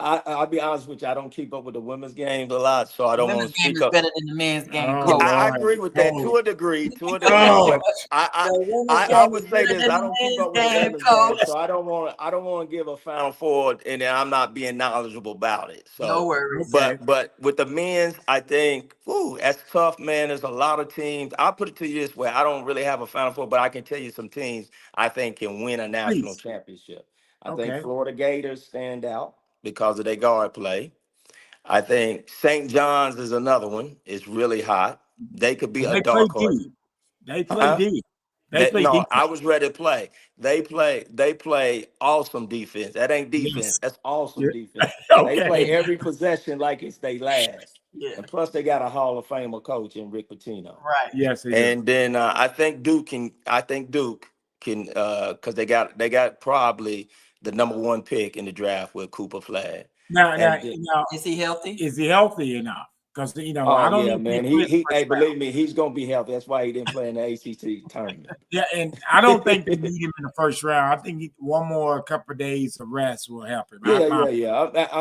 I'll be honest with you. I don't keep up with the women's games a lot, so I don't want Women's to game speak is up. better than the men's game, Oh Yeah, Coach. I Lord. agree with that Oh, to a degree, oh. but I, The women's I game is would say better this: than I the don't keep men's up with the game, women's game, Coach. so I don't want to give a Final Four, and then I'm not being knowledgeable about it. No So, worries. Okay. but with the men's, I think, that's tough, man. There's a lot of teams. I'll put it to you this way: I don't really have a Final Four, but I can tell you some teams I think can win a national Please. championship. I think Okay. Florida Gators stand out because of their guard play. I think St. John's is another one. It's really hot. They could be Well, a they play dark horse. D. They play Uh-huh. D. They play No, defense. I was ready to play. They play awesome defense. That ain't defense. Yes. That's awesome Yeah. defense. They Okay. play every possession like it's their last. Yeah. And plus they got a Hall of Famer coach in Rick Pitino. Right. Yes, they do. And then I think Duke can because they got probably the #1 pick in the draft with Cooper Flag. Now, And then, Is he healthy? is he healthy enough? Because I oh don't yeah, even think man. he went He first hey, round. believe me, he's gonna be healthy. That's why he didn't play in the ACC tournament. Yeah, and I don't think they need him in the first round. I think one more couple of days of rest will help him.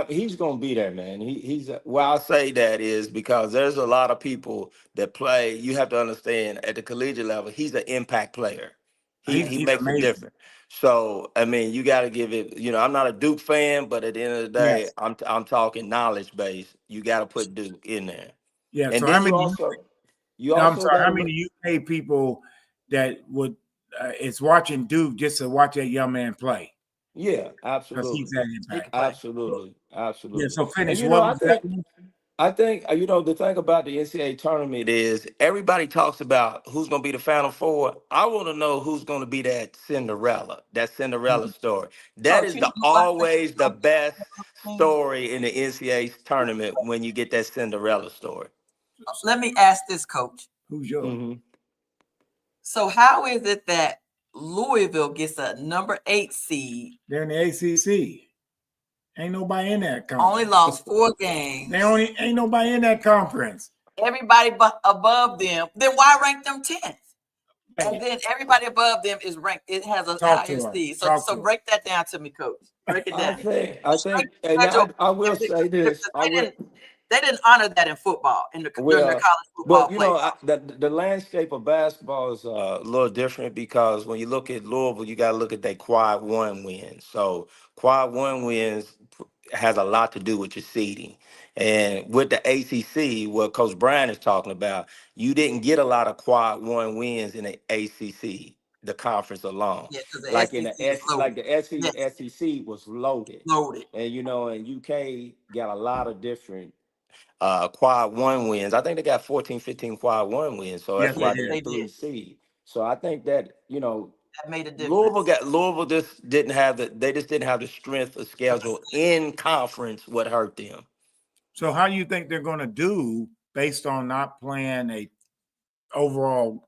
He's gonna be there, man. He's why I say that is because there's a lot of people that play. You have to understand at the collegiate level, he's an impact player. He He's makes a amazing. difference. So I mean, you got to give it. I'm not a Duke fan, but at the end of the day, Yes. I'm talking knowledge base. You got to put Duke in there, Yeah. and So then you also I'm sorry, got how to look. many UK people that would is watching Duke just to watch that young man play Yeah, because he's absolutely. that He can impact. play. Absolutely. Yeah. Absolutely. So And finish. you know, What I was that? think the thing about the NCAA tournament is everybody talks about who's going to be the Final Four. I want to know who's going to be that Cinderella story. That Coach, is you know the who I think always the best is story in the NCAA tournament when you get that Cinderella story. let me ask this, Coach. Who's yours? Hmm. So how is it that Louisville gets a number 8 seed, They're in the ACC. Ain't nobody in that only conference. lost 4 games? Ain't nobody in that conference. Everybody above them, then why rank them 10th? And Hey, then everybody above them is ranked, it has a talk higher to her. seed. So Talk so to her. break that down to me, Coach. Break it I down. think, The I strength think, and schedule, I will say this. they didn't honor that in football during the Well, college football but you know, playoff. the landscape of basketball is a little different because when you look at Louisville, you got to look at their quad one wins. So quad one wins has a lot to do with your seeding. And with the ACC, what Coach Bryan is talking about, you didn't get a lot of quad one wins in the ACC, the conference alone. Yeah, because the Like in SEC the is loaded. like the Yes, SEC was loaded, loaded. and you know, and UK got a lot of different quad one wins. I think they got 14, 15 quad one wins. So Yes, that's they Yes, why they're did. the they three did. seed. So I think that, you know, That made a difference. Louisville just didn't have the strength of schedule in conference what hurt them. So how do you think they're going to do based on not playing a overall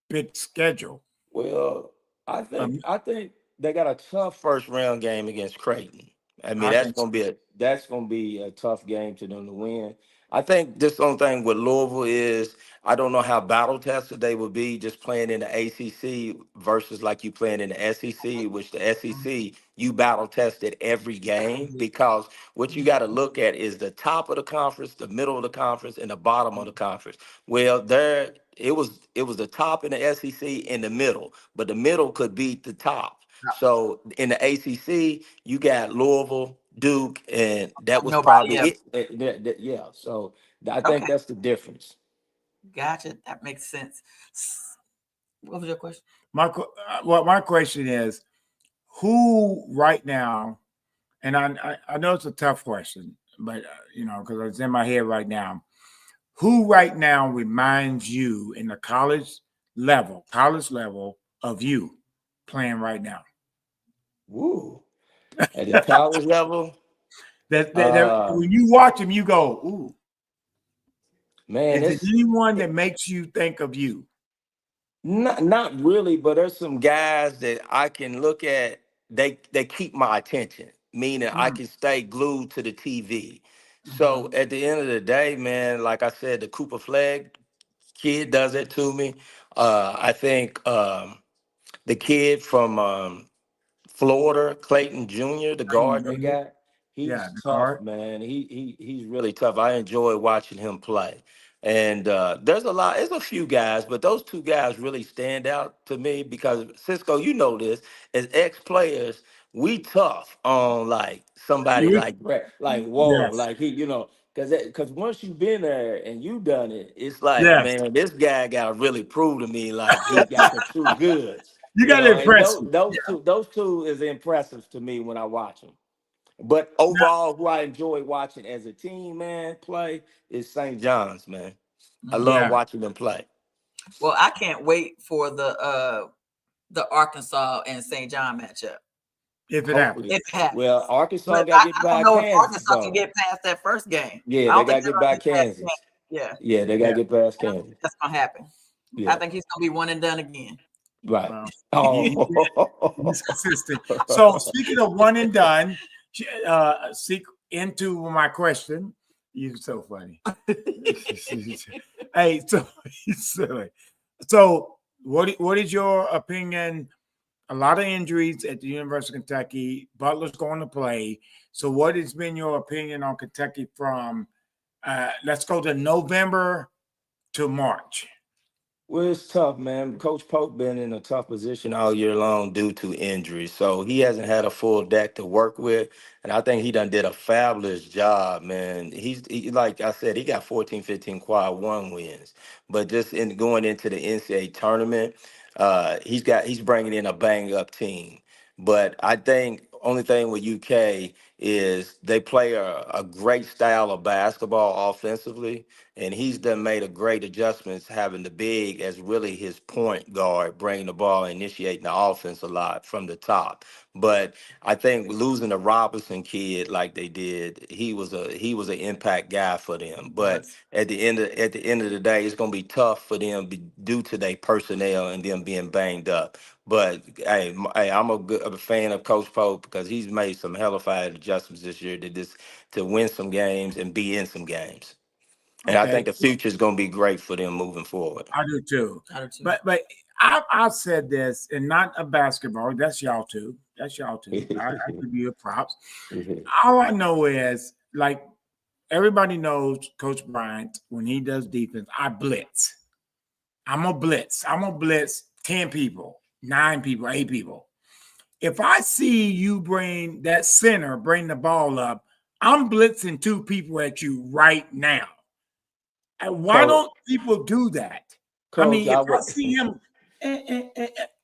big schedule? Well, I think Um, I think they got a tough first round game against Creighton. I mean, I think so. that's gonna be a tough game to them to win. I think this only thing with Louisville is I don't know how battle tested they would be just playing in the ACC versus like you playing in the SEC, which the SEC you battle tested every game because what you got to look at is the top of the conference, the middle of the conference, and the bottom of the conference. Well, it was the top in the SEC and the middle, but the middle could beat the top. So in the ACC, you got Louisville, Duke, and that was Nobody probably else. it. Yeah. So I think Okay, that's the difference. gotcha. That makes sense. What was your question? My question is, who right now, and I know it's a tough question, but because it's in my head right now, who right now reminds you in the college level of you playing right now? Woo. At the college level, That uh, when you watch him, you go, ooh. man, Is it it's anyone that makes you think of you? not really, but there's some guys that I can look at. They keep my attention, meaning I Mm, can stay glued to the TV. mhm. So at the end of the day, man, like I said, the Cooper Flag kid does it to me. I think the kid from Florida, Clayton Jr., the Clayton guard they Jr. got, Yeah, he's the tough, card. man. He's really tough. I enjoy watching him play. And there's a few guys, but those two guys really stand out to me because Cisco, you know this, as ex-players, we tough on like somebody You- like Brett, like whoa, Yes, like he, because once you've been there and you done it, it's like, yes. man, this guy got to really prove to me like he got the true goods. You got to And impress those you. those two those two is impressive to me when I watch them. But Now, overall, who I enjoy watching as a team, man, play is St. John's, man. I love yeah, watching them play. Well, I can't wait for the Arkansas and St. John matchup. if it happens. Hopefully, If it happens. well, Arkansas But got to get I don't by know if Kansas Arkansas can though. get past that first game. Yeah, I they don't got think to they're get gonna by get past Kansas. Kansas. Yeah, Yeah, they got to Yeah, get past I don't think Kansas. that's gonna happen. I Yeah, think he's gonna be one and done again. right. well, he's Oh, consistent. So speaking of one and done, seek into my question. You're so funny. Hey, so silly. So what is your opinion? A lot of injuries at the University of Kentucky. Butler's going to play. So what has been your opinion on Kentucky from let's go to November to March? Well, it's tough, man. Coach Pope been in a tough position all year long due to injury, so he hasn't had a full deck to work with. And I think he done did a fabulous job, man. Like I said, he got 14, 15 quad one wins, but just in going into the NCAA tournament, he's bringing in a bang up team. But I think only thing with UK is they play a great style of basketball offensively, and he's done made a great adjustments having the big as really his point guard, bringing the ball, initiating the offense a lot from the top. But I think losing the Robinson kid like they did, he was an impact guy for them. But Was. at the end of the day, it's gonna be tough for them due to their personnel and them being banged up. But hey, I'm a fan of Coach Pope because he's made some hellified adjustments this year to win some games and be in some games. And I think Okay, the future is going to be great for them moving forward. I do too. I do too. But I've said this, and not a basketball. That's y'all too. That's y'all too. I give you props. All I know is, like, everybody knows Coach Bryant, when he does defense, I blitz. I'm a blitz. I'm gonna blitz 10 people, 9 people, 8 people. If I see you bring that center, bring the ball up, I'm blitzing 2 people at you right now. And why Coach, don't people do that? I Coach, mean, if I I would. see him,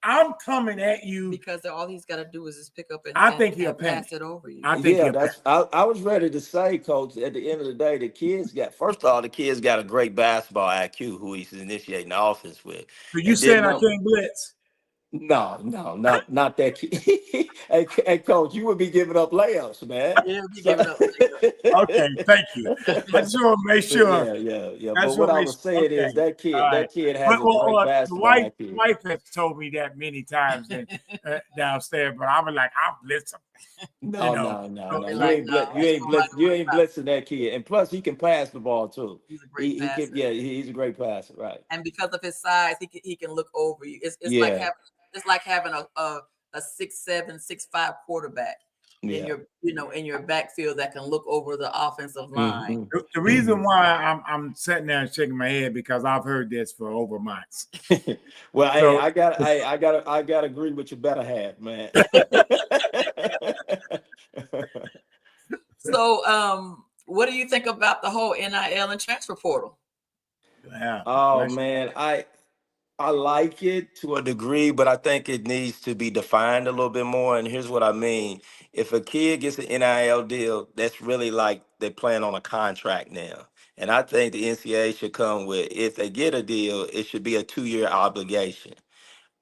I'm coming at you. Because all he's got to do is just pick up and, I think he'll and pass panic. it over you. I think Yeah, he'll panic. I was ready to say, Coach. At the end of the day, first of all, the kids got a great basketball IQ who he's initiating the offense with, So you and then saying I can't blitz? no, not that kid. Hey, Coach, you would be giving up layups, man. Yeah, be So, giving up. Okay, thank you. I just want to make sure. yeah. I But just what want to I make was sure. saying is Okay, all right. that kid has a great Well, the basketball wife, IQ. wife has told me that many times downstairs, but I was like, I'll blitz him. No, So, no. Be You like, ain't no, blitz, you it's ain't for my blitz, you ain't quarterback. blitzing that kid. And plus, he can pass the ball too. He's a great He can, passer. yeah, he's a great passer, right? And because of his size, he can look over you. Yeah, It's like having a 6'7", 6'5" quarterback in yeah. your backfield that can look over the offensive line. hmm the reason why I'm sitting there and shaking my head because I've heard this for over months. Well, hey, So I got to agree with your better half, man. So, what do you think about the whole NIL and transfer portal? yeah, Oh man, I like it to a degree, but I think it needs to be defined a little bit more. And here's what I mean. If a kid gets an NIL deal, that's really like they're playing on a contract now. And I think the NCAA should come with, if they get a deal, it should be a 2-year obligation.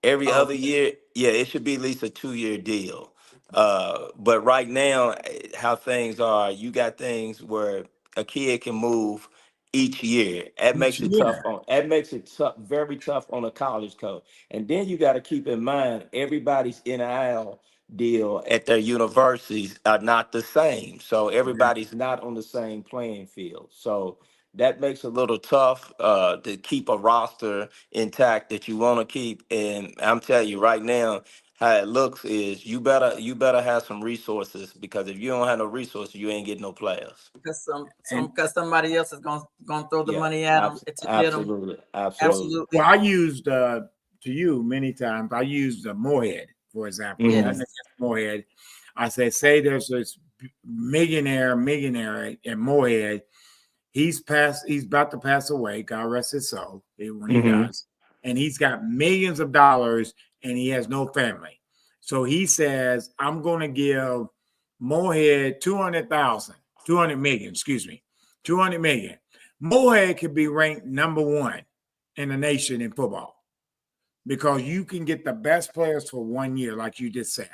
Every okay. other year, yeah, it should be at least a 2-year deal. But right now, how things are, you got things where a kid can move each year. Each year. That makes it tough, very tough on a college coach. And then you got to keep in mind everybody's NIL deal at their universities are not the same. So everybody's not on the same playing field. So that makes it a little tough to keep a roster intact that you want to keep. And I'm telling you right now, how it looks is you better have some resources, because if you don't have no resources, you ain't getting no players. And Because somebody else is gonna throw the Yeah, money at them to get them. absolutely. Absolutely. well, I used to you many times. I used Moorhead, for example. Mhm. Nothing against Moorhead. I said, say there's this millionaire in Moorhead. He's about to pass away. God rest his soul when he Mhm. does. And he's got millions of dollars and he has no family. So he says, I'm going to give Moorhead 200 million, excuse me, 200 million. Moorhead could be ranked number 1 in the nation in football because you can get the best players for 1 year, like you just said.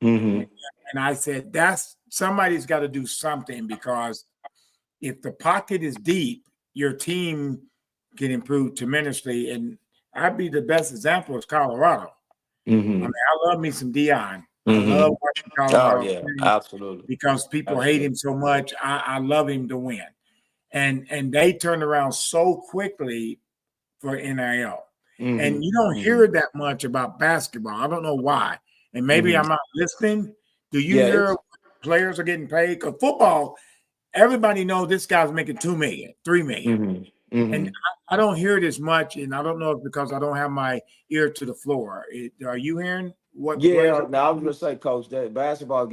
Mhm. And I said, somebody's got to do something, because if the pocket is deep, your team can improve tremendously. And I'd be the best example is Colorado. I mean, Mhm. I love me some Dion. I love Mhm. watching Oh Colorado yeah, play absolutely, because people hate him absolutely. so much. I love him to win. And they turned around so quickly for NIL. And Mhm. you don't hear Mhm. that much about basketball. I don't know why. And maybe I'm Mhm. not listening. Do you Yeah, hear it's players are getting paid? Because football, everybody knows this guy's making 2 million, 3 million. mhm. And I don't hear it as much, and I don't know if because I don't have my ear to the floor. Are you hearing what players Yeah, now I was gonna say, Coach, that basketball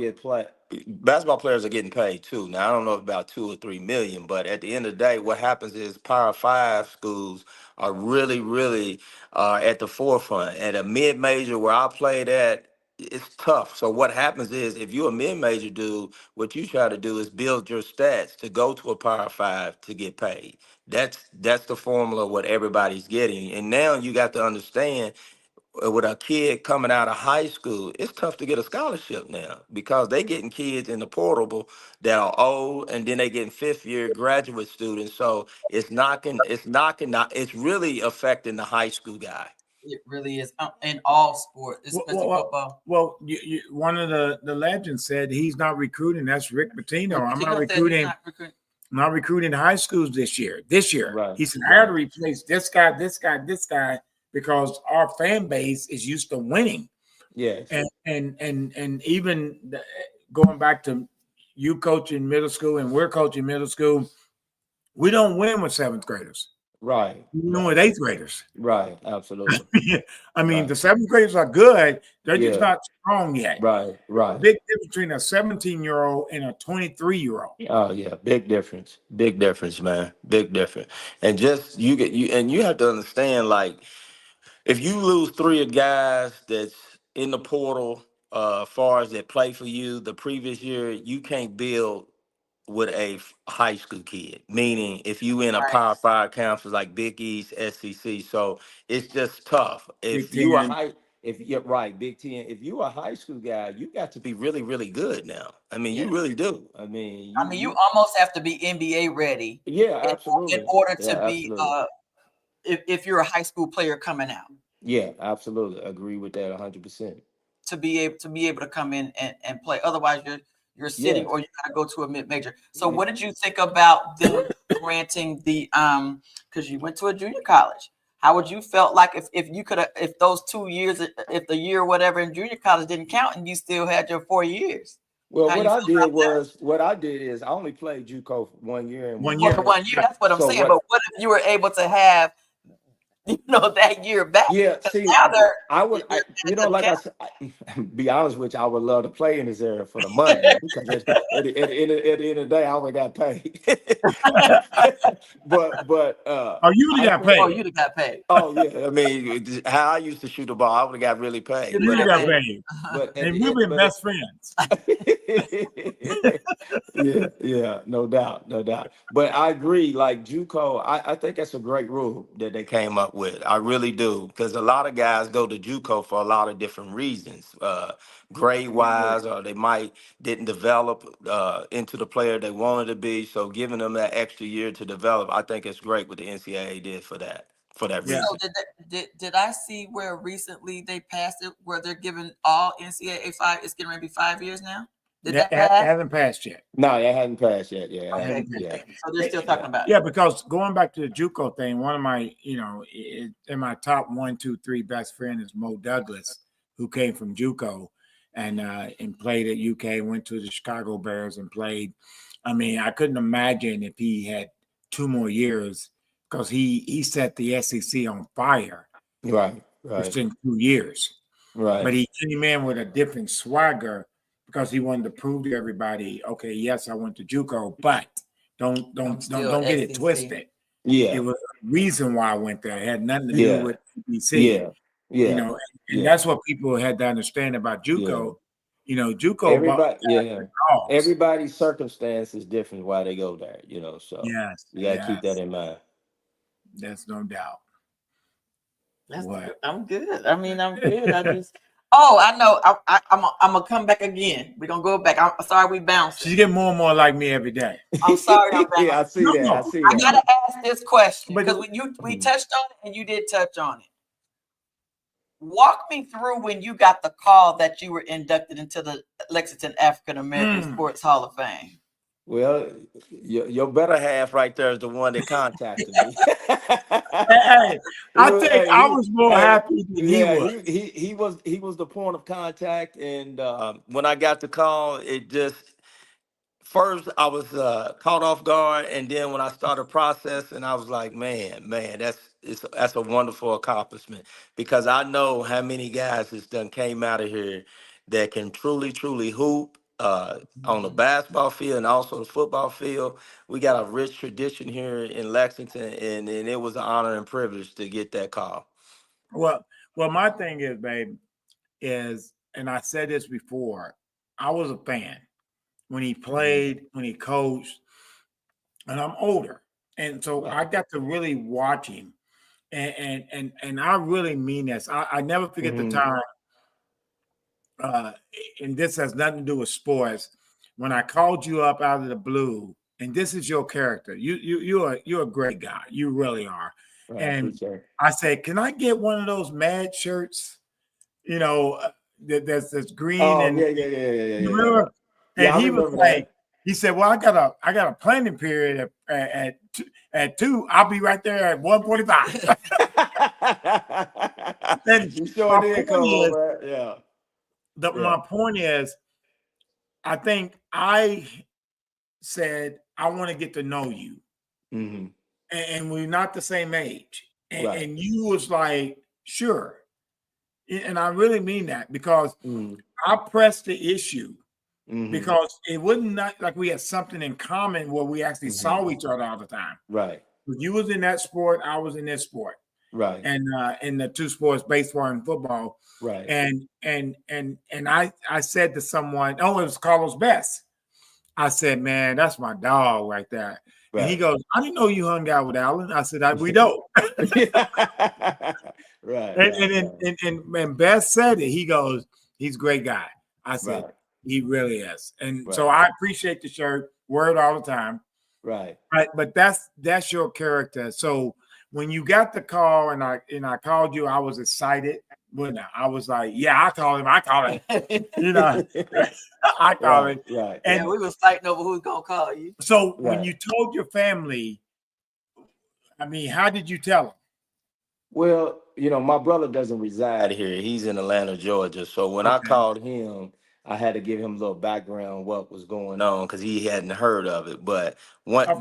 players are getting paid too. Now I don't know about 2 or 3 million, but at the end of the day, what happens is Power Five schools are really, really at the forefront. At a mid major where I played at, it's tough. So what happens is if you're a mid major dude, what you try to do is build your stats to go to a Power Five to get paid. That's the formula what everybody's getting. And now you got to understand with a kid coming out of high school, it's tough to get a scholarship now because they getting kids in the portable that are old, and then they getting fifth year graduate students. So it's really affecting the high school guy. It really is in all sports, especially football. Well, one of the legends said he's not recruiting. That's Rick Pitino. I'm not Pitino said he's recruiting. Not recruiting high schools this year. Right. He said, I had to replace this guy, because our fan base is used to winning. Yes. And even going back to you coaching middle school and we're coaching middle school, we don't win with seventh graders. Right. We win with eighth graders. Right. Absolutely. I mean, the seventh graders are good. They're just Yeah. not strong yet. Right. Right. Big difference between a 17-year-old and a 23-year-old. Oh yeah, big difference, man, big difference. And just you have to understand, like, if you lose three of guys that's in the portal, far as that play for you the previous year, you can't build with a high school kid. Meaning, if you in a Right. Power Five conference like Big East, SEC, so it's just tough. If Big you are Ten. high, if you're right, Big Ten. If you a high school guy, you got to be really, really good now. I mean, you really do. I mean, you almost have to be NBA ready. Yeah, absolutely. In order Yeah, to be, absolutely. if you're a high school player coming out, Yeah, absolutely. Agree with that 100%. to be able to come in and play. Otherwise, you're sitting, Yes. or you got to go to a mid major. So, what did you think about them granting the because you went to a junior college? How would you felt like if you could have, if those 2 years, if the year whatever in junior college didn't count and you still had your 4 years? Well, How what you I feel did about that? is I only played JUCO for 1 year and One Well, year. for 1 year, that's what I'm So saying. what- But what if you were able to have, that year back? Yeah, see, Now they're like I said, be honest with you, I would love to play in this area for the money because at the end of the day, I only got paid. but Oh, you would have got paid. Oh, you'd have got paid. oh yeah, I mean, how I used to shoot the ball, I would have got really paid. You would have got paid. But at And the we've end- been but- best friends. yeah, no doubt. But I agree, like JUCO, I think that's a great rule that they came up with. I really do, because a lot of guys go to JUCO for a lot of different reasons, grade wise, or they might didn't develop into the player they wanted to be. So giving them that extra year to develop, I think it's great what the NCAA did for that. Yeah. So did I see where recently they passed it where they're giving all NCAA it's getting ready to be 5 years now? Did that That pass? hasn't passed yet. No, it hadn't passed yet. Yeah, it Okay, hadn't, good. yeah. So they're still talking about it. Yeah, because going back to the JUCO thing, one of my, in my top 1, 2, 3 best friend is Mo Douglas, who came from JUCO and played at UK, went to the Chicago Bears and played. I mean, I couldn't imagine if he had 2 more years, because he set the SEC on fire. Right. Within 2 years. Right. But he came in with a different swagger because he wanted to prove to everybody, okay, yes, I went to JUCO, but don't get it SEC. twisted. Yeah. It was a reason why I went there. It had nothing to Yeah. do with BBC. Yeah. And that's what people had to understand about JUCO. JUCO. Everybody's circumstance is different why they go there, so Yes. you gotta keep that in mind. That's no doubt. I'm good. I mean, I'm good. I just I know. I'm gonna come back again. We're gonna go back. I'm sorry we bounced. She's getting more and more like me every day. I'm sorry. I'm Yeah, I see that. I gotta ask this question But- because we touched on it and you did touch on it. Walk me through when you got the call that you were inducted into the Lexington African American Sports Hall of Fame. Well, your better half right there is the one that contacted me. Hey, I think I was more happy than he was. He was the point of contact, and when I got the call, it just first I was caught off guard, and then when I started processing, I was like, man, that's a wonderful accomplishment, because I know how many guys has done came out of here that can truly hoop on the basketball field and also the football field. We got a rich tradition here in Lexington, and it was an honor and privilege to get that call. Well, my thing is, babe, is, and I said this before, I was a fan when he played, when he coached, and I'm older, and so I got to really watch him, and I really mean this. I never forget the time, and this has nothing to do with sports. When I called you up out of the blue, and this is your character, you're a great guy, you really are. Right, And I said, can I get one of those mad shirts? You know, that's green and yeah. you remember? Yeah, And I he was remember like, that. he said, "Well, I got a planning period at 2. I'll be right there at 1:45." And You sure my did point come is, over. Yeah. my point is, I think I said I want to get to know you, Mm-hmm. and we're not the same age, Right. and you was like, "Sure," and I really mean that, because I pressed the issue. Because it wasn't not like we had something in common where we actually saw each other all the time. Right. You was in that sport, I was in this sport, Right. and in the two sports, baseball and football. Right. And I said to someone, oh, it was Carlos Best. I said, man, that's my dog right there. Right. And he goes, I didn't know you hung out with Alan. I said, we don't. Right. And Best said it. He goes, he's a great guy. I said, he really is. And so I appreciate the shirt, wear it all the time. Right. But that's your character. So when you got the call and I called you, I was excited. When I was like, yeah, I call him. You know, I call him. Right. And we was fighting over who's gonna call you. So when you told your family, I mean, how did you tell them? Well, my brother doesn't reside here. He's in Atlanta, Georgia. So when I called him, I had to give him a little background what was going on, because he hadn't heard of it. But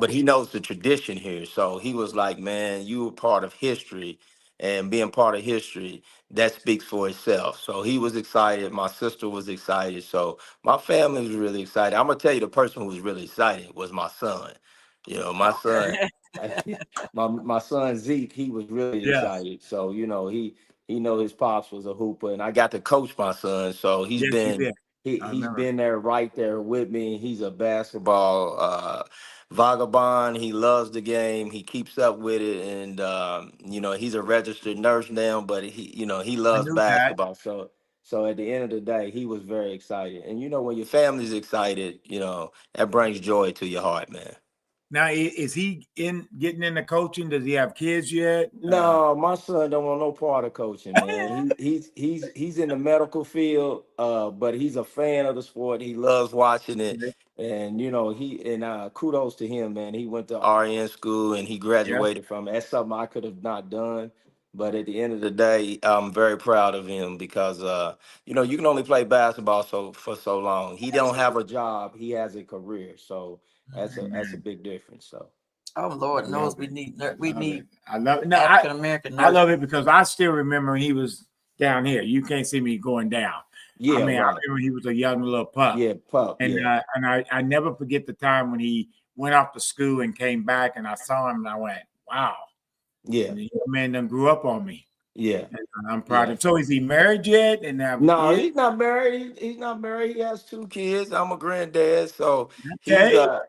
he knows the tradition here. So he was like, man, you were part of history, and being part of history, that speaks for itself. So he was excited. My sister was excited. So my family was really excited. I'm going to tell you, the person who was really excited was my son. My son. My son Zeke, he was really excited. So he know his pops was a hooper, and I got to coach my son. So he's been there, right there with me. He's a basketball vagabond. He loves the game. He keeps up with it, and he's a registered nurse now. But he loves basketball. So at the end of the day, he was very excited. And when your family's excited, that brings joy to your heart, man. Now, is he getting into coaching? Does he have kids yet? No, my son don't want no part of coaching, man. He's in the medical field, but he's a fan of the sport. He loves watching it, and kudos to him, man. He went to RN school and he graduated from it. That's something I could have not done, but at the end of the day, I'm very proud of him, because you can only play basketball for so long. He don't have a job; he has a career, so that's a big difference. So. Oh Lord knows we need I love it. No, African American. I love it because I still remember he was down here. You can't see me going down. Yeah, I mean, I remember he was a young little pup. Yeah, pup. And I never forget the time when he went off to school and came back, and I saw him and I went, wow. Yeah, and the young man done grew up on me. Yeah, and I'm proud of him. So is he married yet? And no, he's not married. He's not married. He has 2 kids. I'm a granddad, so he's a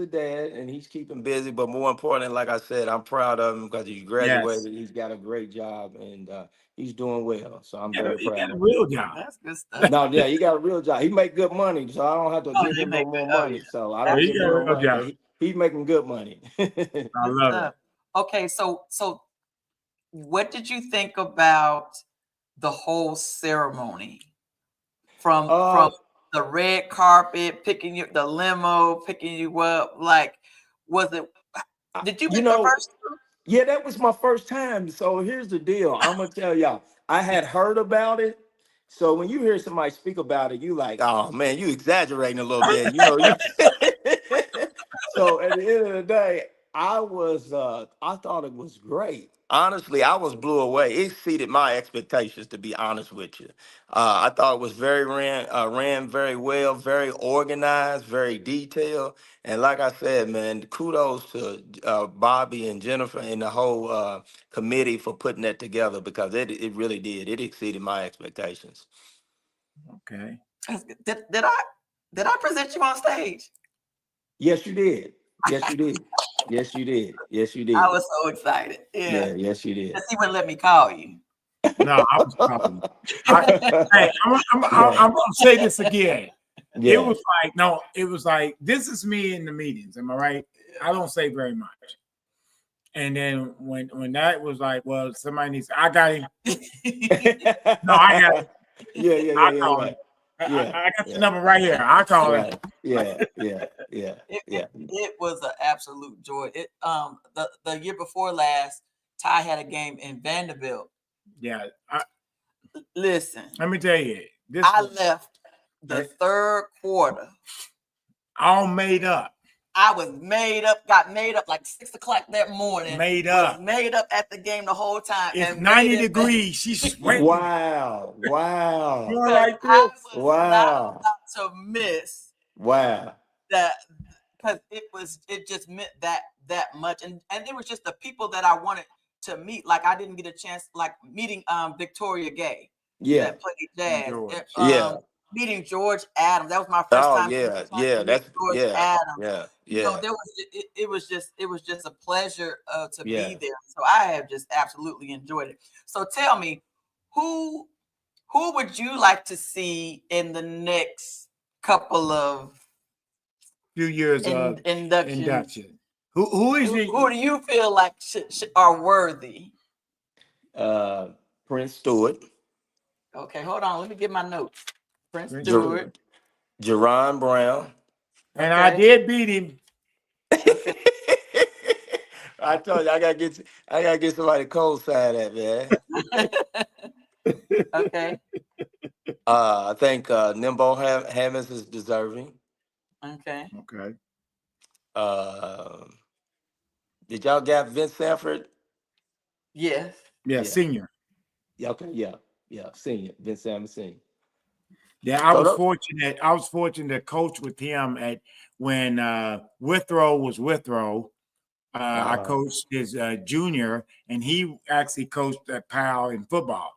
dad, and he's keeping busy. But more important, like I said, I'm proud of him because he graduated. He's got a great job, and he's doing well. So I'm very proud. He got a real job. That's good stuff. No, yeah, he got a real job. He make good money, so I don't have to give him no more money. So I don't give him no money. He's making good money. I love it. Okay, so what did you think about the whole ceremony? From the red carpet, the limo, picking you up, like, was it? Did you get the first? Yeah, that was my first time. So here's the deal. I'm gonna tell y'all. I had heard about it, So when you hear somebody speak about it, you like, oh man, you exaggerating a little bit, you know. You so at the end of the day, I thought it was great. Honestly, I was blew away. It exceeded my expectations, to be honest with you. I thought it was ran very well, very organized, very detailed. And like I said, man, kudos to Bobby and Jennifer and the whole committee for putting that together, because it really did. It exceeded my expectations. Okay. Did I present you on stage? Yes, you did. Yes, you did. Yes, you did. Yes, you I did. was so excited. Yeah. Yeah, yes, you did. He wouldn't let me call you. No, I was calling. Hey, I'm gonna say this again. Yeah. It was like, no, it was like, this is me in the meetings. Am I right? I don't say very much. And then when that was like, well, somebody needs, I got him. No, I got him. Yeah. I call him. I got the number right here. I call him. Yeah. It was an absolute joy. The year before last, Ty had a game in Vanderbilt. Yeah. Listen, Let me tell you, I left the third quarter all made up. I was got made up like 6 o'clock that morning. Made up at the game the whole time. It's 90 degrees. She's sweating. Wow. You're like this. I was not about to miss. Wow. That, because it just meant that much, and it was just the people that I wanted to meet. Like I didn't get a chance, like meeting Victoria Gay. Yeah. That played jazz. Yeah. Meeting George Adams. That was my first time. That's George Adams. Yeah. You know, it was just a pleasure to be there. So I have just absolutely enjoyed it. So tell me, who would you like to see in the next couple of few years of induction? Who do you feel like are worthy? Prince Stewart. Okay, hold on. Let me get my notes. Prince Stewart. Jerron Brown. And I did beat him. I told you I gotta get somebody cold side that, man. Okay. I think Nimbo Hammonds is deserving. Okay. Did y'all get Vince Sanford? Yes. Yeah, senior. Yeah, okay, yeah, senior. Vince Sanford senior. Yeah, I was fortunate. I was fortunate to coach with him at when Withrow was Withrow. I coached his junior, and he actually coached at Powell in football.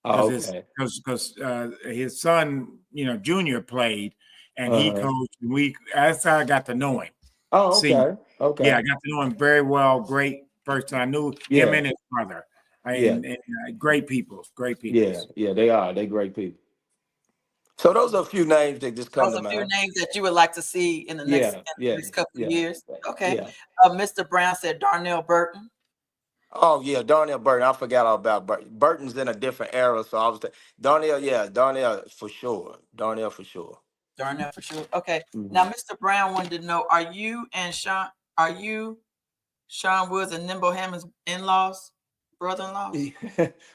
Because his son, junior played, and he coached. And that's how I got to know him. Oh, okay. Okay. Yeah, I got to know him very well. Great person. I knew him and his brother. And great people. Great people. Yeah, they are. They're great people. So those are a few names that just come to mind. Those are a few names that you would like to see in the next couple of years. Okay. Yeah. Mr. Brown said Darnell Burton. Oh yeah, Darnell Burton. I forgot all about Burton. Burton's in a different era, so I was Darnell for sure. Darnell for sure. Okay. Mm-hmm. Now, Mr. Brown wanted to know: Are you Sean Woods and Nimbo Hammond's in-laws, brother-in-laws?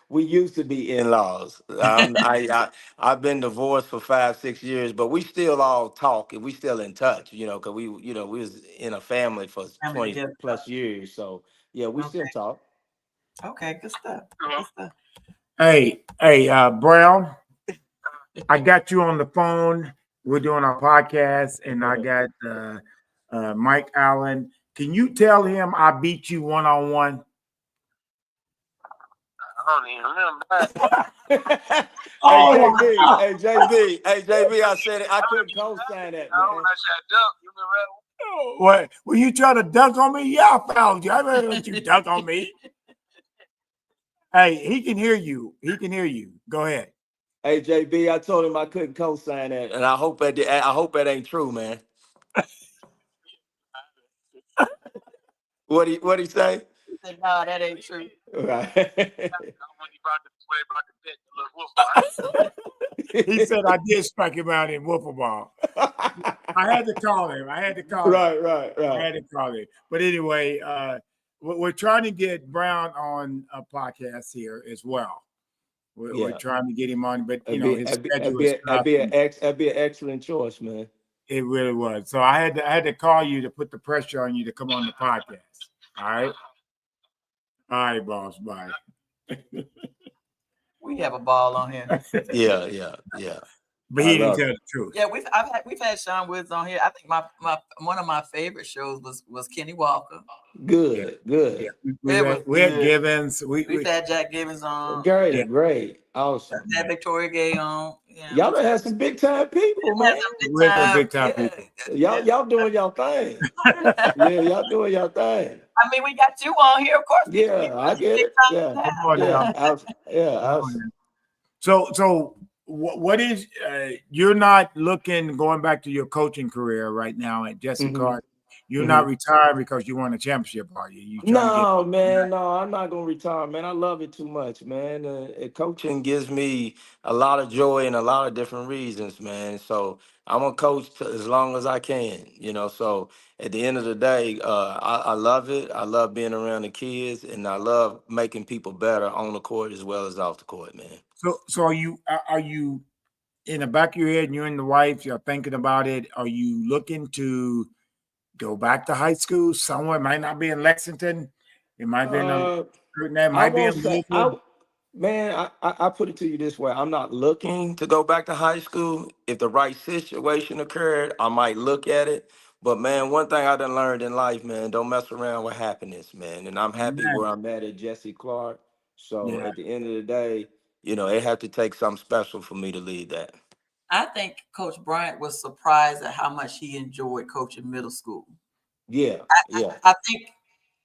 We used to be in-laws. I've been divorced for 5-6 years, but we still all talk and we still in touch. Because we was in a family for 20 plus years. So yeah, we still talk. Okay, good stuff. Hey, Brown, I got you on the phone. We're doing our podcast, and I got Mike Allen. Can you tell him I beat you one-on-one? I don't even remember that. Hey, JB, I said it. I couldn't co-sign that, man. I said duck. You remember that one? What? Were you trying to dunk on me? Yeah, I found you. I better let you dunk on me. Hey, he can hear you. Go ahead. Hey, JB, I told him I couldn't co-sign that, and I hope that ain't true, man. What he say? He said, "No, that ain't true." Right. He said I did strike him out in wiffle ball. I had to call him. Right. I had to call him. But anyway, we're trying to get Brown on a podcast here as well. We're trying to get him on, but That'd his schedule is tough. that'd be an excellent choice, man. It really was. So I had to call you to put the pressure on you to come on the podcast. All right. All right, boss. Bye. We have a ball on here. Yeah. But he didn't tell the truth. Yeah, we've had Sean Woods on here. I think my one of my favorite shows was Kenny Walker. Good. Yeah. We had Givens. We've had Jack Givens on. Great. Awesome. Had Victoria Gay on. Yeah, Y'all done had some big time people, man. We had some big time people. Y'all doing y'all thing. Yeah, y'all doing y'all thing. I mean, we got you on here, of course. Yeah, I get it. Yeah. So what is you're not looking going back to your coaching career right now at Jesse Clark? You're not retired because you won a championship, are you? No, man. No, I'm not gonna retire, man. I love it too much, man. Coaching gives me a lot of joy and a lot of different reasons, man. So I'm a coach as long as I can, So at the end of the day, I love it. I love being around the kids, and I love making people better on the court as well as off the court, man. So are you in the back of your head, and you and the wife, you're thinking about it? Are you looking to go back to high school somewhere? It might not be in Lexington. It might be I put it to you this way. I'm not looking to go back to high school. If the right situation occurred, I might look at it. But man, one thing I done learned in life, man, don't mess around with happiness, man. And I'm happy where I'm at Jesse Clark. So at the end of the day, it had to take something special for me to lead that. I think Coach Bryant was surprised at how much he enjoyed coaching middle school. Yeah. I think,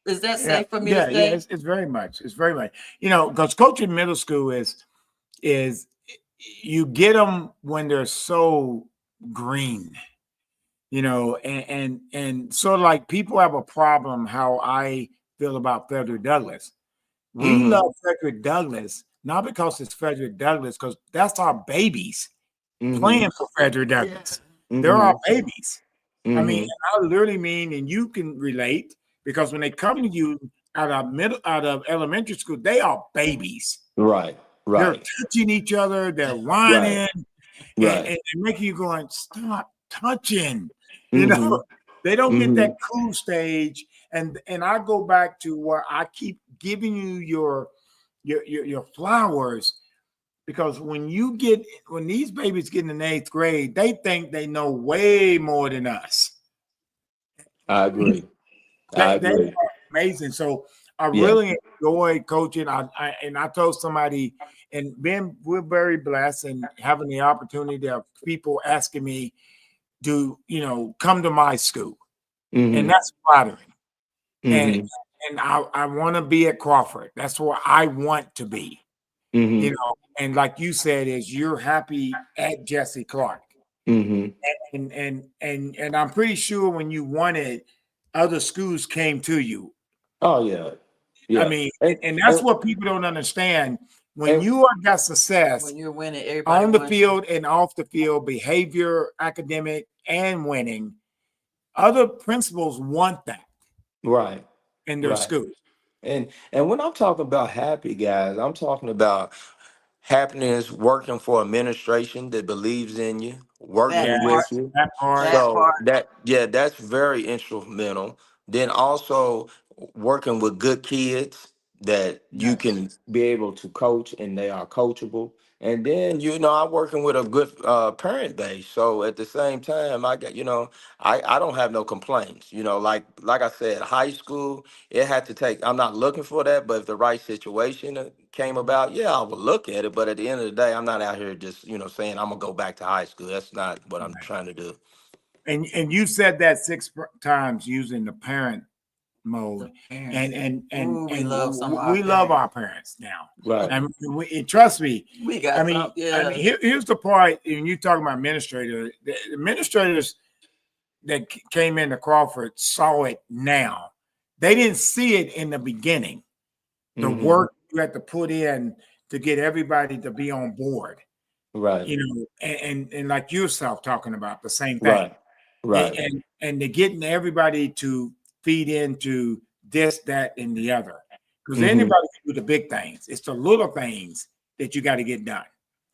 is that safe for me to say? Yeah, it's very much. It's very much. Because coaching middle school is you get them when they're so green, and sort of like people have a problem how I feel about Frederick Douglass. We love Frederick Douglass, not because it's Frederick Douglass, because that's our babies. Playing for Frederick Douglass. They're our babies. I mean, I literally mean, and you can relate, because when they come to you out of elementary school, they are babies. Right. They're touching each other, they're whining, and making you going, stop touching. They don't get that cool stage. And I go back to where I keep giving you your flowers. Because when these babies get in the 8th grade, they think they know way more than us. I agree. They are amazing. So I really enjoy coaching. I told somebody, and we're very blessed and having the opportunity of people asking me to, come to my school. And that's flattering. And I want to be at Crawford. That's where I want to be. And like you said, is you're happy at Jesse Clark, and I'm pretty sure when you won it, other schools came to you. Oh yeah. I mean, and that's what people don't understand. When you got success, when you're winning, everybody on the field and off the field, behavior, academic, and winning, other principals want that, right, in their schools. And when I'm talking about happy, guys, I'm talking about happiness working for administration that believes in you, working with you. That part. So that's very instrumental. Then also working with good kids that you can be able to coach and they are coachable. And then, I'm working with a good parent base. So at the same time, I got, I don't have no complaints. Like I said, high school, it had to take, I'm not looking for that, but if the right situation came about, I would look at it. But at the end of the day, I'm not out here just, saying I'm going to go back to high school. That's not what I'm trying to do. And you said that 6 times using the parent mode, and we love our parents now, right? And trust me, here's the part. When you talk about administrators, the administrators that came into Crawford saw it now. They didn't see it in the beginning. The work you had to put in to get everybody to be on board, right? And like yourself talking about the same thing, right? And they're getting everybody to feed into this, that, and the other. Because anybody can do the big things. It's the little things that you got to get done.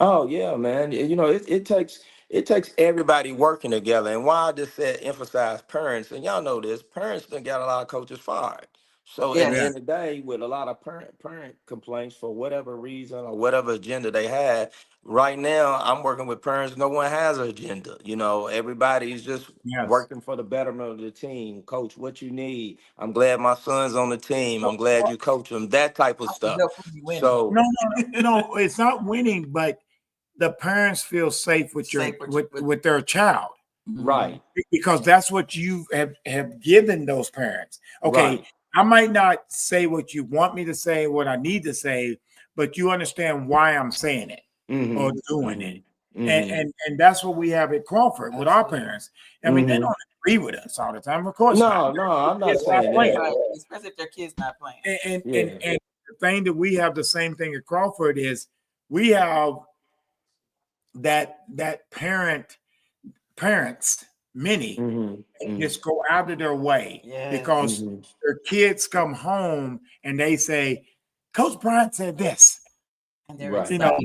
Oh yeah, man. You know, it takes everybody working together. And why I just said emphasize parents, and y'all know this, parents done got a lot of coaches fired. So at the Yes. Yeah. end of the day, with a lot of parent complaints for whatever reason or whatever agenda they had, right now I'm working with parents. No one has an agenda. You know, everybody's just Yes. working for the betterment of the team. Coach, what you need? I'm glad my son's on the team. I'm glad you coach him. That type of stuff. Help when you winning. So No, it's not winning, but the parents feel safe with your Safe with- with their child. right, Because that's what you have given those parents. Okay, right. I might not say what you want me to say, what I need to say, but you understand why I'm saying it or Mm-hmm. doing it. Mm-hmm. And that's what we have at Crawford with our Absolutely. parents. I mean, they Mm-hmm. don't agree with us all the time, of course No, not. no, I'm not It's not saying playing. that. Right. Especially if their kid's not playing. And Yeah. the thing that we have the same thing at Crawford is we have that parents, many Mm-hmm. just go out of their way Yes. because Mm-hmm. their kids come home and they say, Coach Bryant said this, And they're Right. you know,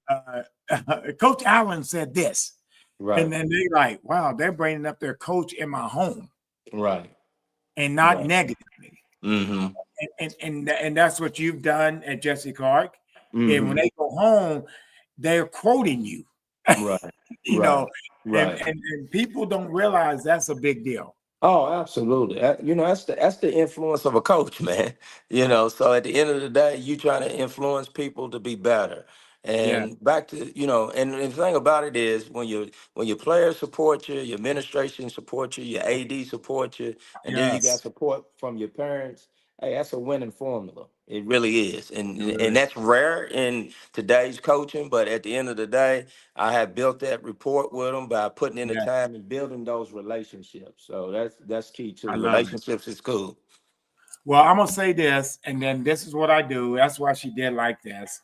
excited. Coach Allen said this. Right. And then they like, wow, they're bringing up their coach in my home Right. and not Right. negatively. Mm-hmm. And that's what you've done at Jesse Clark. And when Mm-hmm. they go home, they're quoting you, Right. you Right. know, Right. and people don't realize that's a big deal. Oh, absolutely. You know, that's the influence of a coach, man. You know, so at the end of the day, you trying to influence people to be better. Yeah. And back to, and the thing about it is when your players support you, your administration support you, your AD support you, and then you got Yes. support from your parents. Hey, that's a winning formula. It really is. And Really. that's rare in today's coaching, but at the end of the day, I have built that rapport with them by putting in the Yeah. time and building those relationships. So that's key I too. love it. Relationships is cool. Well, I'm gonna say this, and then this is what I do. That's why she did like this.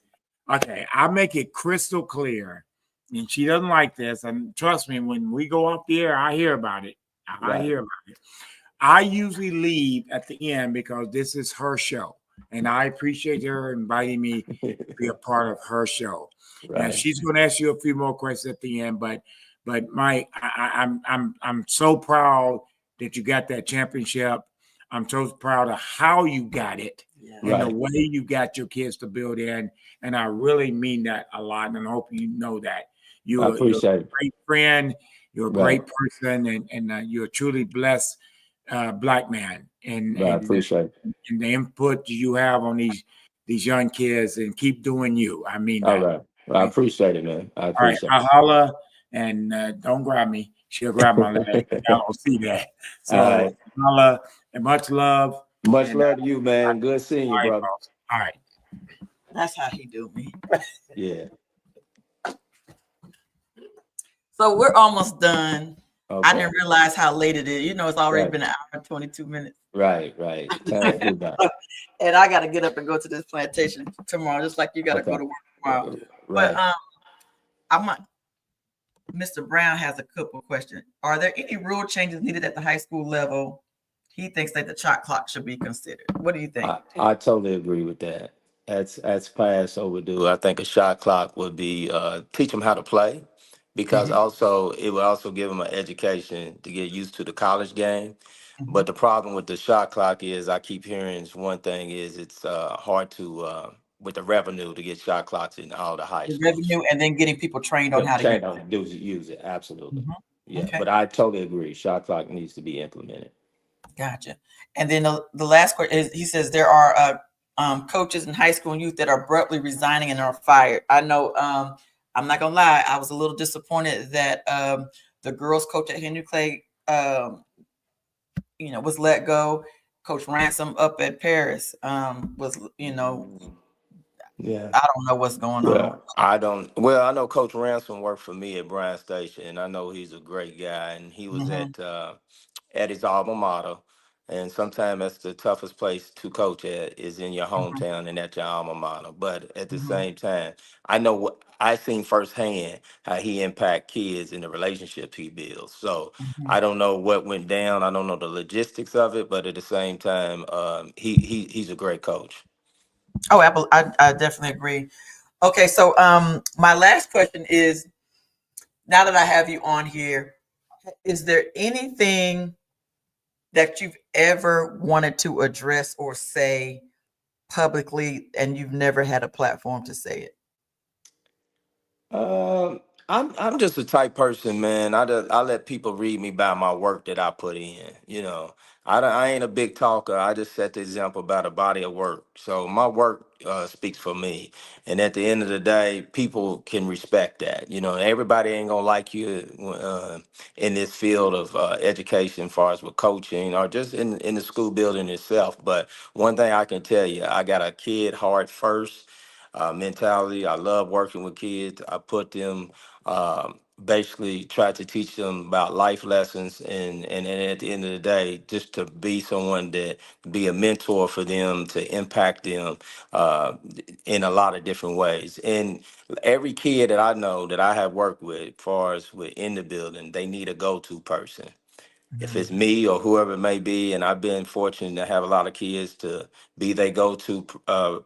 Okay, I make it crystal clear, and she doesn't like this. And trust me, when we go off the air, I hear about it. I Right. hear about it. I usually leave at the end because this is her show, and I appreciate her inviting me to be a part of her show. Now Right. she's going to ask you a few more questions at the end, but Mike, I'm so proud that you got that championship. I'm so proud of how you got it Yeah. and the Right. way you got your kids to build in, and I really mean that a lot, and I hope you know that I you're a appreciate it. great friend, you're a Right. great person, and you're a truly blessed black man, Right. I appreciate it. and the input you have on these young kids, and keep doing you. I mean All that. right. I appreciate it, man. I All right, appreciate I'll holla, and don't grab me. She'll grab my leg. Y'all it. don't see that. All So right. holla, and much love. Much And love to you, man. Good seeing all you, right, brother. folks. All right. That's how he do me. Yeah. So we're almost done. I Okay. didn't realize how late it is. It's already Right. been an hour and 22 minutes. Right. Right. Time flew by. And I got to get up and go to this plantation tomorrow, just like you got to go Okay. to work tomorrow. Right. But Mr. Brown has a couple questions. Are there any rule changes needed at the high school level? He thinks that the shot clock should be considered. What do you think? I totally agree with that. That's past overdue. I think a shot clock would be teach them how to play, because Mhm. also it would also give them an education to get used to the college game. Mhm. But the problem with the shot clock is I keep hearing is one thing is it's hard to with the revenue to get shot clocks in all the high The schools. revenue and then getting people trained on how to use Change on use it absolutely. it. Yeah, Okay. but I totally agree. Shot clock needs to be implemented. Gotcha. And then the last question is, he says there are coaches in high school and youth that are abruptly resigning and are fired. I know. I'm not gonna lie. I was a little disappointed that the girls coach at Henry Clay, was let go. Coach Ransom up at Paris was, Yeah. I don't know what's going on. Well, I don't. Well, I know Coach Ransom worked for me at Bryan Station, and I know he's a great guy. And he was Mhm. at his alma mater, and sometimes that's the toughest place to coach at is in your Mhm. hometown and at your alma mater. But at the Mhm. same time, I know what I seen firsthand how he impact kids and the relationships he builds. So Mhm. I don't know what went down. I don't know the logistics of it, but at the same time, he's a great coach. Oh, Apple, I definitely agree. Okay, so my last question is, now that I have you on here, is there anything that you've ever wanted to address or say publicly and you've never had a platform to say it? Um, I'm just a type person, man. I let people read me by my work that I put in. I ain't a big talker. I just set the example by the body of work. So my work speaks for me. And at the end of the day, people can respect that. Everybody ain't gonna like you in this field of education, as far as with coaching or just in the school building itself. But one thing I can tell you, I got a kid heart first mentality. I love working with kids. I put them basically try to teach them about life lessons and at the end of the day, just to be someone that be a mentor for them, to impact them uh, in a lot of different ways. And every kid that I know that I have worked with, as far as in the building, they need a go-to person, if it's me or whoever it may be. And I've been fortunate to have a lot of kids to be their go-to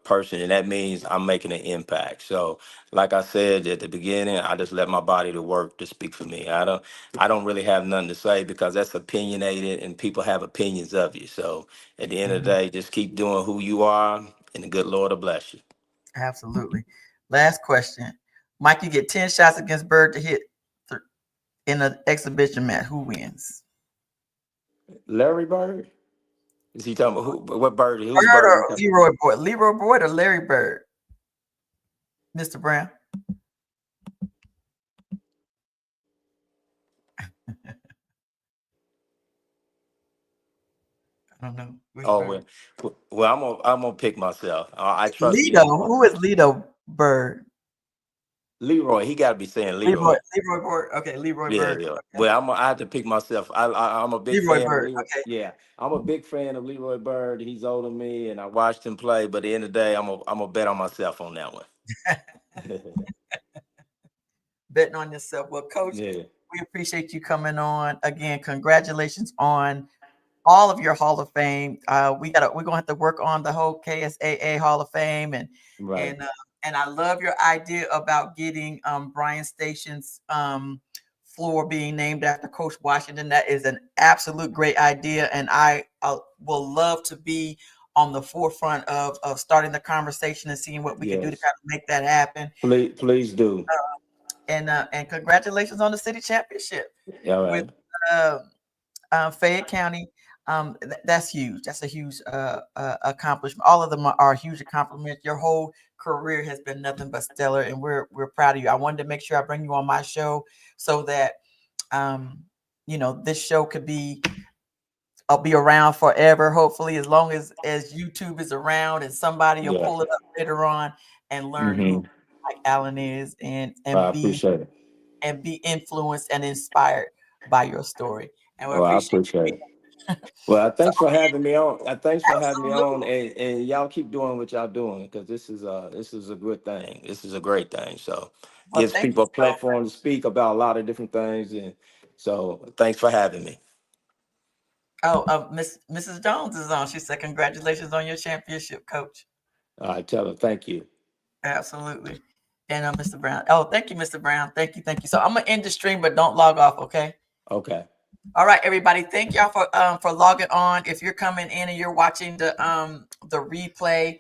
person, and that means I'm making an impact. So like I said at the beginning, I just let my body to work to speak for me. I don't really have nothing to say, because that's opinionated and people have opinions of you. So at the end of the day, just keep doing who you are, and the good Lord will bless you. Absolutely. Last question. Mike, you get 10 shots against Bird to hit in an exhibition match. Who wins? Larry Bird? Is he talking about what Bird? Who's Bird Bird? or Leroy Boyd? Leroy Boyd or Larry Bird? Mr. Brown? I don't know. Which Oh Bird? well, I'm gonna pick myself. I trust Lido. me. Who is Lido Bird? Leroy, he got to be saying Leroy. Leroy. Leroy Bird. Okay, Leroy Yeah, Bird. yeah. Okay. Well, I have to pick myself. I'm a big Leroy fan of Bird. Leroy. Okay. Yeah, I'm a big fan of Leroy Bird. He's older than me, and I watched him play. But at the end of the day, I'm a bet on myself on that one. Betting on yourself. Well, Coach, Yeah, we appreciate you coming on. Again, congratulations on all of your Hall of Fame. We're gonna have to work on the whole KSAA Hall of Fame, right. and uh, and I love your idea about getting Bryan Station's floor being named after Coach Washington. That is an absolute great idea, and I will love to be on the forefront of starting the conversation and seeing what we can do to Yes. kind of make that happen. Please do. And congratulations on the city championship All with right. uh, Fayette County. That's huge. That's a huge accomplishment. All of them are huge accomplishments. Your whole career has been nothing but stellar, and we're proud of you. I wanted to make sure I bring you on my show so that this show could be I'll be around forever, hopefully, as long as YouTube is around, and somebody will Yeah. pull it up later on and learn who Mm-hmm. Mike Allen is, and I and be appreciate it. and be influenced and inspired by your story. And we Well, I appreciate appreciate you. it. Well, So thanks for having me on. Thanks for having me on, absolutely. and y'all keep doing what y'all doing, because this is a good thing. This is a great thing. So Well, gives thank you people a so much. platform to speak about a lot of different things, and so thanks for having me. Oh, Mrs. Jones is on. She said, "Congratulations on your championship, Coach." I tell her thank you. Absolutely. And Mr. Brown. Oh, thank you, Mr. Brown. Thank you, thank you. So I'm gonna end the stream, but don't log off, okay? Okay. All right, everybody. Thank y'all for logging on. If you're coming in and you're watching the replay,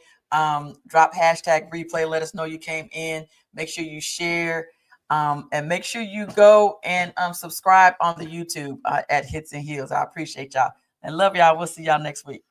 drop hashtag replay. Let us know you came in. Make sure you share, and make sure you go and subscribe on the YouTube at Hits and Heels. I appreciate y'all and love y'all. We'll see y'all next week.